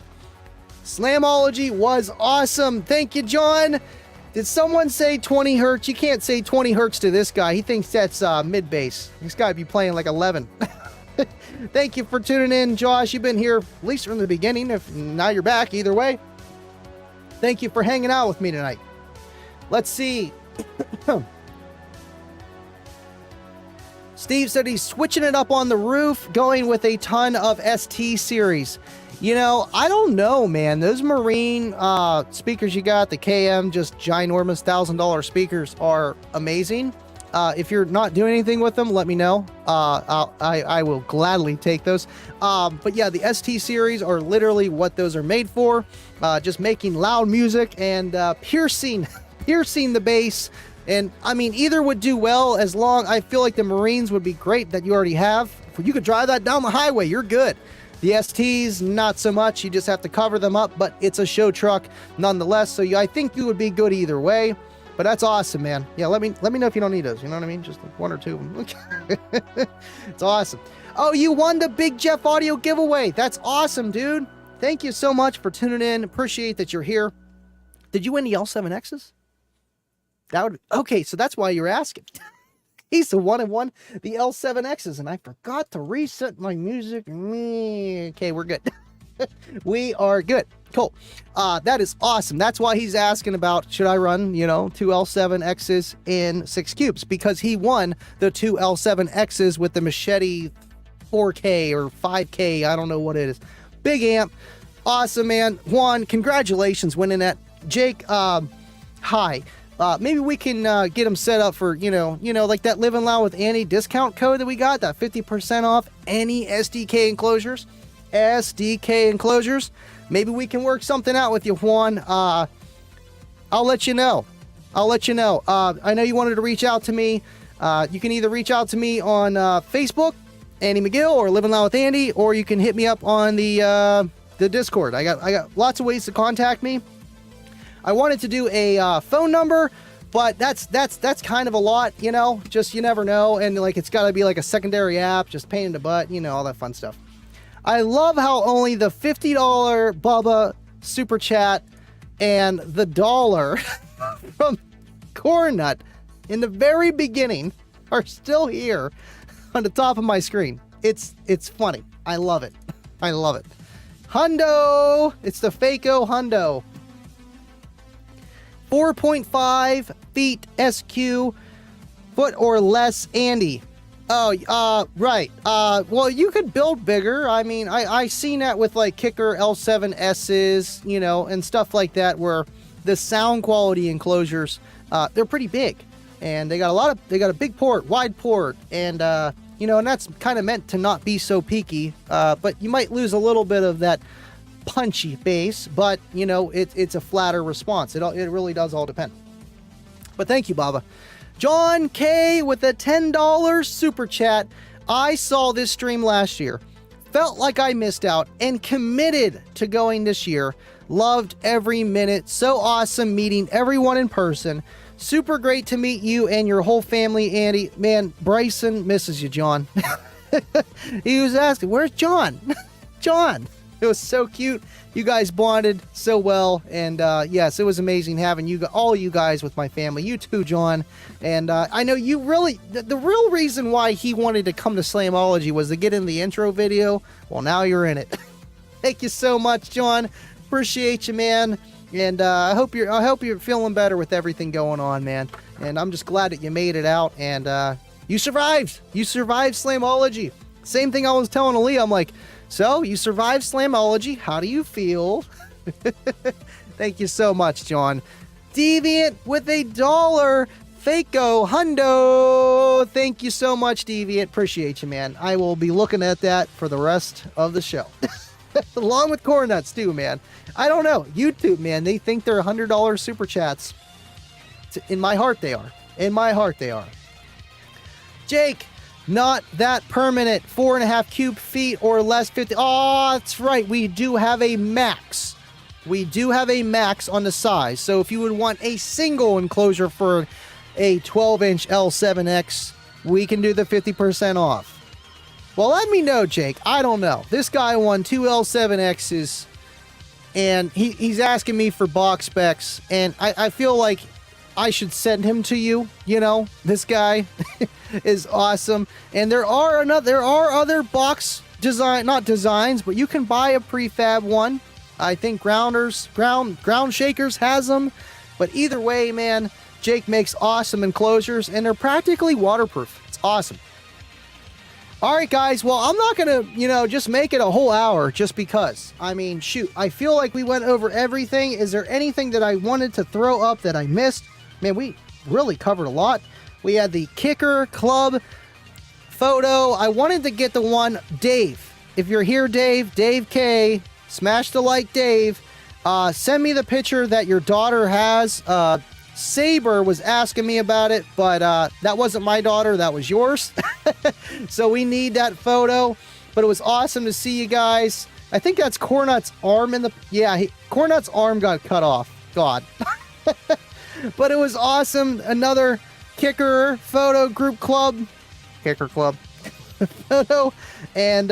Slamology was awesome. Thank you, John. Did someone say 20 hertz? You can't say 20 hertz to this guy. He thinks that's mid-bass. He's got to be playing like 11. Thank you for tuning in, Josh. You've been here at least from the beginning. If now you're back, either way. Thank you for hanging out with me tonight. Let's see. Steve said he's switching it up on the roof, going with a ton of ST series. You know, I don't know, man. Those Marine speakers you got, the KM, just ginormous $1,000 speakers, are amazing. If you're not doing anything with them, let me know. I will gladly take those. But yeah, the ST series are literally what those are made for. Just making loud music and piercing the bass. And I mean, either would do well as long. I feel like the Marines would be great that you already have. If you could drive that down the highway, you're good. The STs, not so much. You just have to cover them up, but it's a show truck nonetheless. So I think you would be good either way. But that's awesome, man. Yeah, let me know if you don't need those. You know what I mean? Just like 1 or 2 of them. It's awesome. Oh, you won the Big Jeff audio giveaway. That's awesome, dude. Thank you so much for tuning in. Appreciate that you're here. Did you win the L7Xs? Okay, so that's why you're asking. He's the one and one, the L7Xs, and I forgot to reset my music. Okay, we're good. We are good. Cool. That is awesome. That's why he's asking about, should I run, 2 L7Xs in 6 cubes? Because he won the 2 L7Xs with the Machete 4K or 5K. I don't know what it is. Big amp. Awesome, man. Juan, congratulations winning that. Jake, hi. Maybe we can get them set up for, like that Living Loud with Annie discount code that we got, that 50% off any SDK enclosures. Maybe we can work something out with you, Juan. I'll let you know. I know you wanted to reach out to me. You can either reach out to me on Facebook, Andy McGill, or Living Loud with Andy, or you can hit me up on the Discord. I got lots of ways to contact me. I wanted to do a phone number, but that's kind of a lot, just you never know. And like, it's got to be like a secondary app, just pain in the butt, all that fun stuff. I love how only the $50 Bubba super chat and the $1 from Cornut in the very beginning are still here on the top of my screen. It's funny. I love it. Hundo. It's the Faco Hundo. 4.5 feet SQ, foot or less, Andy. Oh, right. Well, you could build bigger. I mean, I seen that with like Kicker L7S's, and stuff like that, where the sound quality enclosures, they're pretty big, and they got a big port, wide port, and and that's kind of meant to not be so peaky. But you might lose a little bit of that punchy bass, but it's a flatter response. It really does all depend. But thank you, Baba. John K with a $10 super chat. I saw this stream last year, felt like I missed out, and committed to going this year. Loved every minute. So awesome meeting everyone in person. Super great to meet you and your whole family, Andy. Man, Bryson misses you, John. He was asking, where's John? John. It was so cute. You guys bonded so well. And yes, it was amazing having all you guys with my family. You too, John. And I know you really, the real reason why he wanted to come to Slamology was to get in the intro video. Well, now you're in it. Thank you so much, John. Appreciate you, man. And I hope you're feeling better with everything going on, man. And I'm just glad that you made it out and you survived. You survived Slamology. Same thing I was telling Aaliyah. I'm like, so you survived Slamology. How do you feel? Thank you so much, John. Deviant with $1. Faco Hundo. Thank you so much, Deviant. Appreciate you, man. I will be looking at that for the rest of the show. Along with corn nuts too, man. I don't know. YouTube, man, they think they're $100 super chats. In my heart, they are. In my heart, they are. Jake, not that permanent. 4.5 cube feet or less. 50. Oh, that's right. We do have a max. We do have a max on the size. So if you would want a single enclosure for a 12-inch L7X, we can do the 50% off. Well, let me know, Jake. I don't know. This guy won 2 L7Xs, and he's asking me for box specs, and I feel like I should send him to you. You know, this guy is awesome. And there are other box not designs, but you can buy a prefab one. I think Ground Shakers has them. But either way, man, Jake makes awesome enclosures, and they're practically waterproof. It's awesome. All right, guys. Well, I'm not going to, just make it a whole hour just because. I mean, shoot, I feel like we went over everything. Is there anything that I wanted to throw up that I missed? Man, we really covered a lot. We had the kicker club photo. I wanted to get the one, Dave. If you're here, Dave K, smash the like, Dave. Send me the picture that your daughter has. Saber was asking me about it, but that wasn't my daughter, that was yours. So we need that photo. But it was awesome to see you guys. I think that's Cornut's arm in the... Yeah, Cornut's arm got cut off. God. But it was awesome. Another kicker photo group club. Kicker club. Photo. And,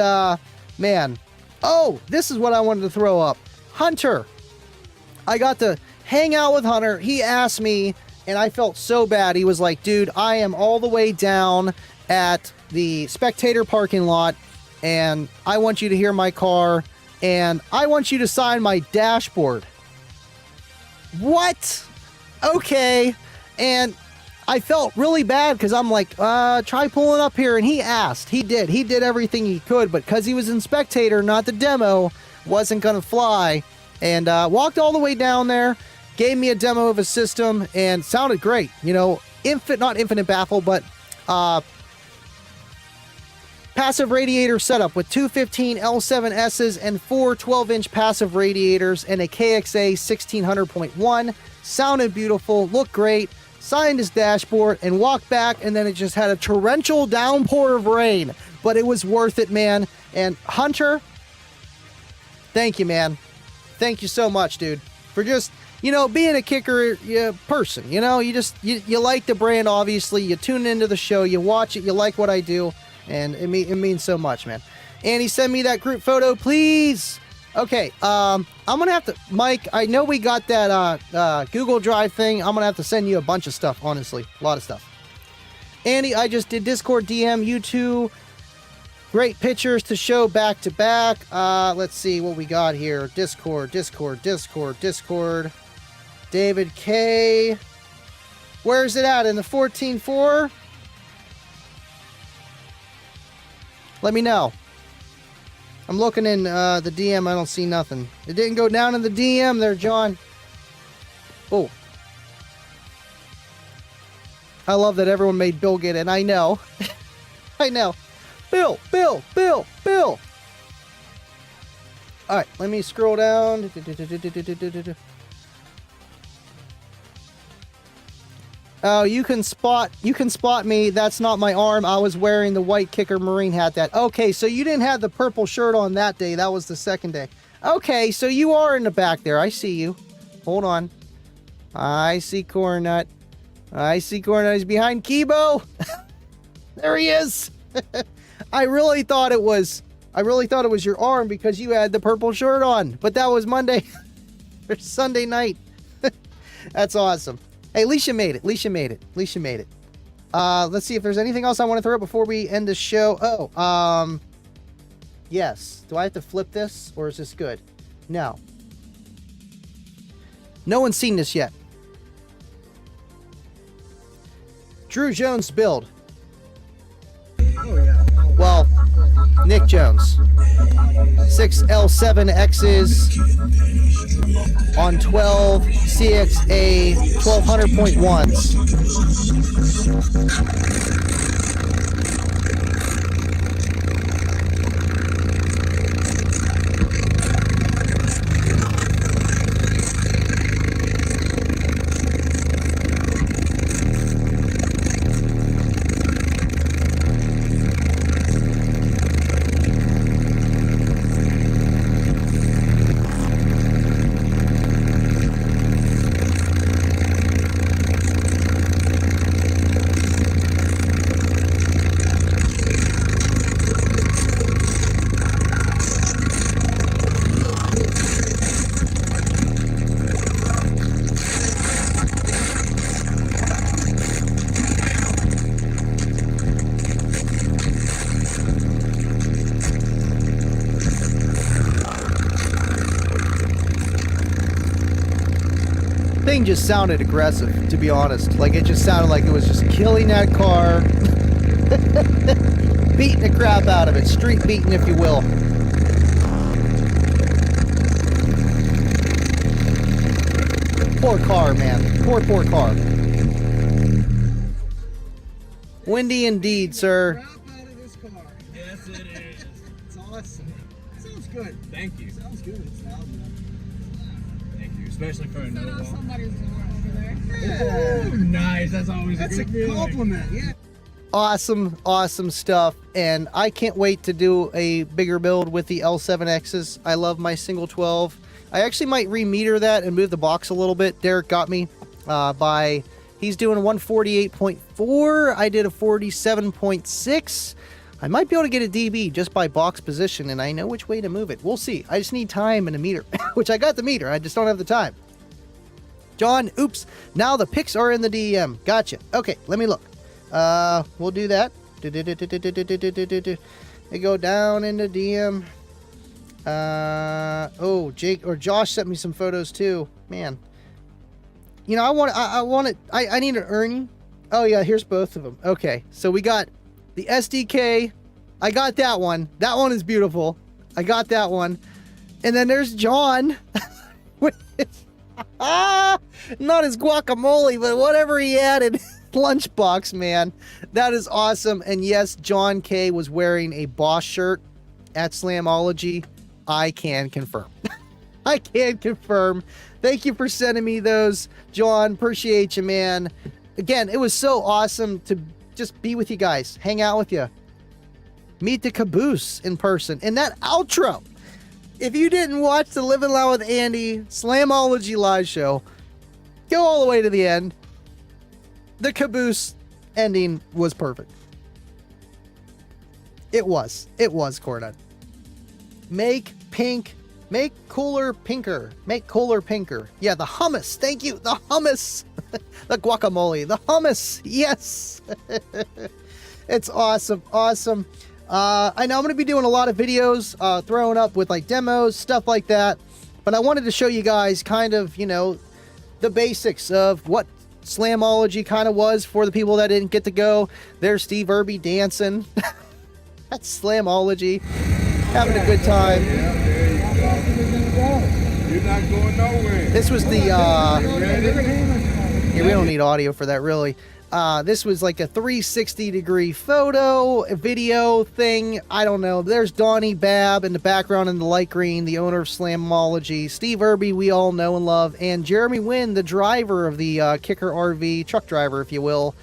man. Oh, this is what I wanted to throw up. Hunter. I got to hang out with Hunter. He asked me, and I felt so bad. He was like, dude, I am all the way down at the spectator parking lot, and I want you to hear my car, and I want you to sign my dashboard. What? Okay. And I felt really bad because I'm like, try pulling up here. And he asked. He did everything he could, but because he was in spectator, not the demo, wasn't going to fly. And walked all the way down there, gave me a demo of a system, and sounded great. Not infinite baffle, but passive radiator setup with 215 L7Ss and 4 12-inch passive radiators and a KXA 1600.1. Sounded beautiful, looked great. Signed his dashboard and walked back, and then it just had a torrential downpour of rain. But it was worth it, man. And Hunter, thank you, man. Thank you so much, dude, for just, being a kicker person. You like the brand, obviously. You tune into the show, you watch it, you like what I do, and it means so much, man. And he sent me that group photo, please. Okay, I'm gonna have to, Mike, I know we got that Google Drive thing. I'm gonna have to send you a bunch of stuff, honestly. A lot of stuff. Andy, I just did Discord DM you two. Great pictures to show back to back. Let's see what we got here. Discord. David K. Where's it at? In the 14.4? Let me know. I'm looking in the DM. I don't see nothing. It didn't go down in the DM there, John. Oh. I love that everyone made Bill get it. I know. I know. Bill. All right, let me scroll down. Oh, you can spot me. That's not my arm. I was wearing the white kicker Marine hat that. Okay, so you didn't have the purple shirt on that day. That was the second day. Okay, so you are in the back there. I see you. Hold on. I see Cornut. He's behind Kibo. There he is. I really thought it was I really thought it was your arm because you had the purple shirt on, but that was Monday or Sunday night. That's awesome. Hey, at least you made it. At least you made it. At least you made it. Let's see if there's anything else I want to throw up before we end the show. Oh, yes. Do I have to flip this or is this good? No. No one's seen this yet. Drew Jones build. Well, Nick Jones. 6 L7Xs on 12 CXA 1200.1s. Thing just sounded aggressive, to be honest. Like, it just sounded like it was just killing that car. Beating the crap out of it. Street beating, if you will. Poor car, man. Poor car. Windy indeed, sir. Yes, it is. It's awesome. Sounds good. Thank you. Sounds good. It's loud enough. Thank you, especially for a no Somebody's over there. Oh, nice. That's always That's a a good feeling. compliment. Yeah. Awesome stuff, and I can't wait to do a bigger build with the L7Xs. I love my single 12. I actually might remeter that and move the box a little bit. Derek got me by, he's doing a 148.4. I did a 47.6. I might be able to get a DB just by box position, and I know which way to move it. We'll see. I just need time and a meter, which I got the meter. I just don't have the time. John, oops. Now the pics are in the DM. Gotcha. Okay, let me look. We'll do that. They go down into DM. Oh, Jake or Josh sent me some photos too. Man, you know, I need an Ernie. Oh yeah, here's both of them. Okay, so we got the SDK. I got that one. That one is beautiful. I got that one. And then there's John. Not his guacamole, but whatever he added. Lunchbox, man. That is awesome. And yes, John K was wearing a Boss shirt at Slamology. I can confirm. I can confirm. Thank you for sending me those, John. Appreciate you, man. Again, it was so awesome to just be with you guys, hang out with you, meet the caboose in person. And that outro, if you didn't watch the Living Loud with Andy Slamology live show, go all the way to the end. The caboose ending was perfect. It was, Cornut. Make cooler pinker. Make cooler pinker. Yeah, the hummus. Thank you. The hummus. The guacamole. The hummus. Yes. It's awesome. Awesome. I know I'm going to be doing a lot of videos, throwing up with like demos, stuff like that. But I wanted to show you guys kind of, you know, the basics of what Slamology kind of was for the people that didn't get to go. There's Steve Irby dancing. That's Slamology. Having a good time. You're not going nowhere. This was the, yeah, we don't need audio for that, really. This was like a 360-degree photo, a video thing. I don't know. There's Donnie Babb in the background in the light green, the owner of Slamology. Steve Irby, we all know and love. And Jeremy Wynn, the driver of the Kicker RV, truck driver, if you will.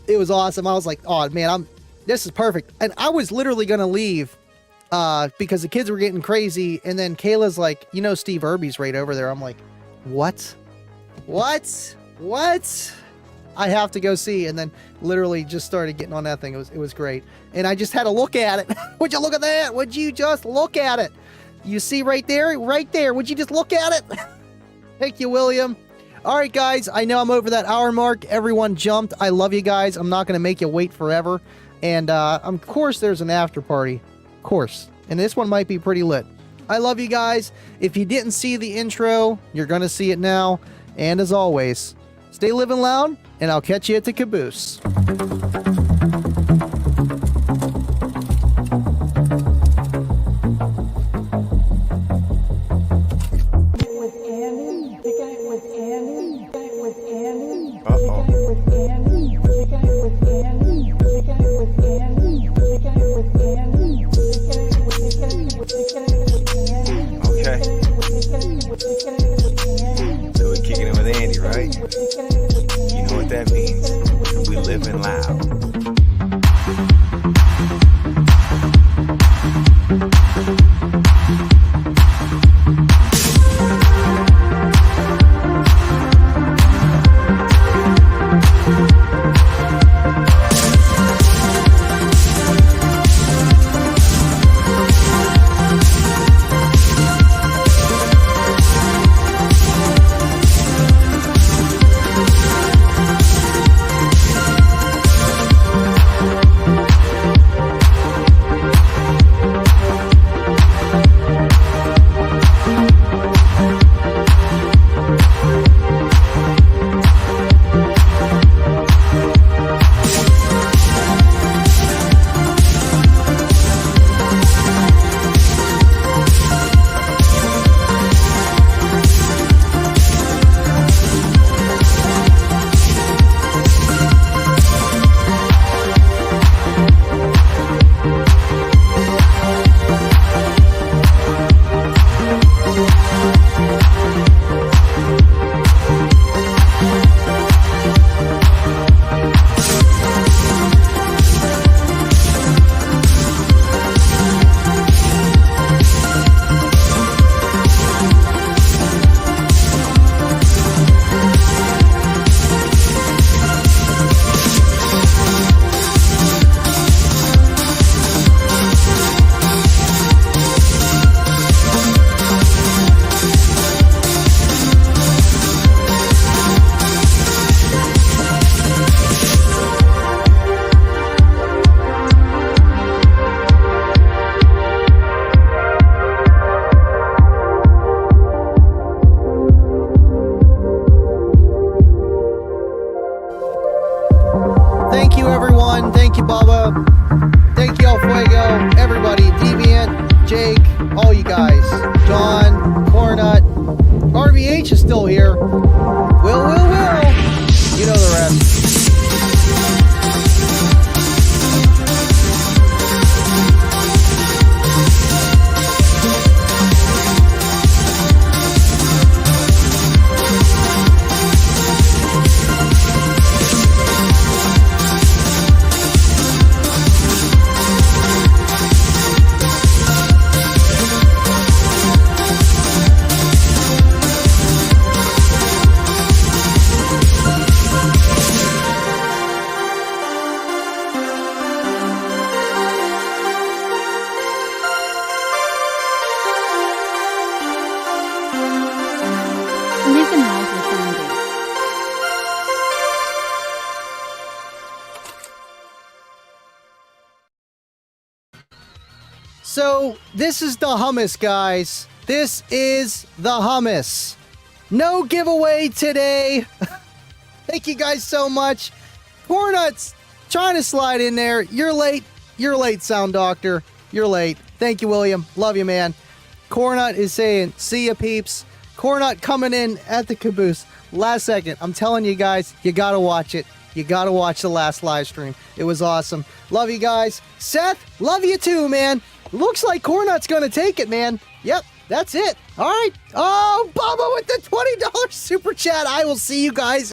It was awesome. I was like, oh, man, this is perfect. And I was literally going to leave because the kids were getting crazy. And then Kayla's like, you know, Steve Irby's right over there. I'm like, what? I have to go see. And then literally just started getting on that thing. It was great. And I just had to look at it. Would you look at that? Would you just look at it? You see right there? Right there. Would you just look at it? Thank you, William. All right, guys. I know I'm over that hour mark. Everyone jumped. I love you guys. I'm not going to make you wait forever. And, of course, there's an after party. Of course. And this one might be pretty lit. I love you guys. If you didn't see the intro, you're going to see it now. And as always, stay living loud, and I'll catch you at the caboose. Okay. So we're kicking it with Andy, right? You know what that means. We living loud. Thank you, everyone. Thank you, Bubba. Thank you, El Fuego, everybody, Deviant, Jake, all you guys. John, Cornut, RVH is still here. Will. You know the rest. Living Life with Andy. So, this is the hummus, guys. This is the hummus. No giveaway today. Thank you guys so much. Cornuts trying to slide in there. You're late. You're late, Sound Doctor. You're late. Thank you, William. Love you, man. Cornut is saying, see ya, peeps. Cornut coming in at the caboose. Last second. I'm telling you guys, you gotta watch it. You gotta watch the last live stream. It was awesome. Love you guys. Seth, love you too, man. Looks like Cornut's gonna take it, man. Yep, that's it. All right. Oh, Bubba with the $20 super chat. I will see you guys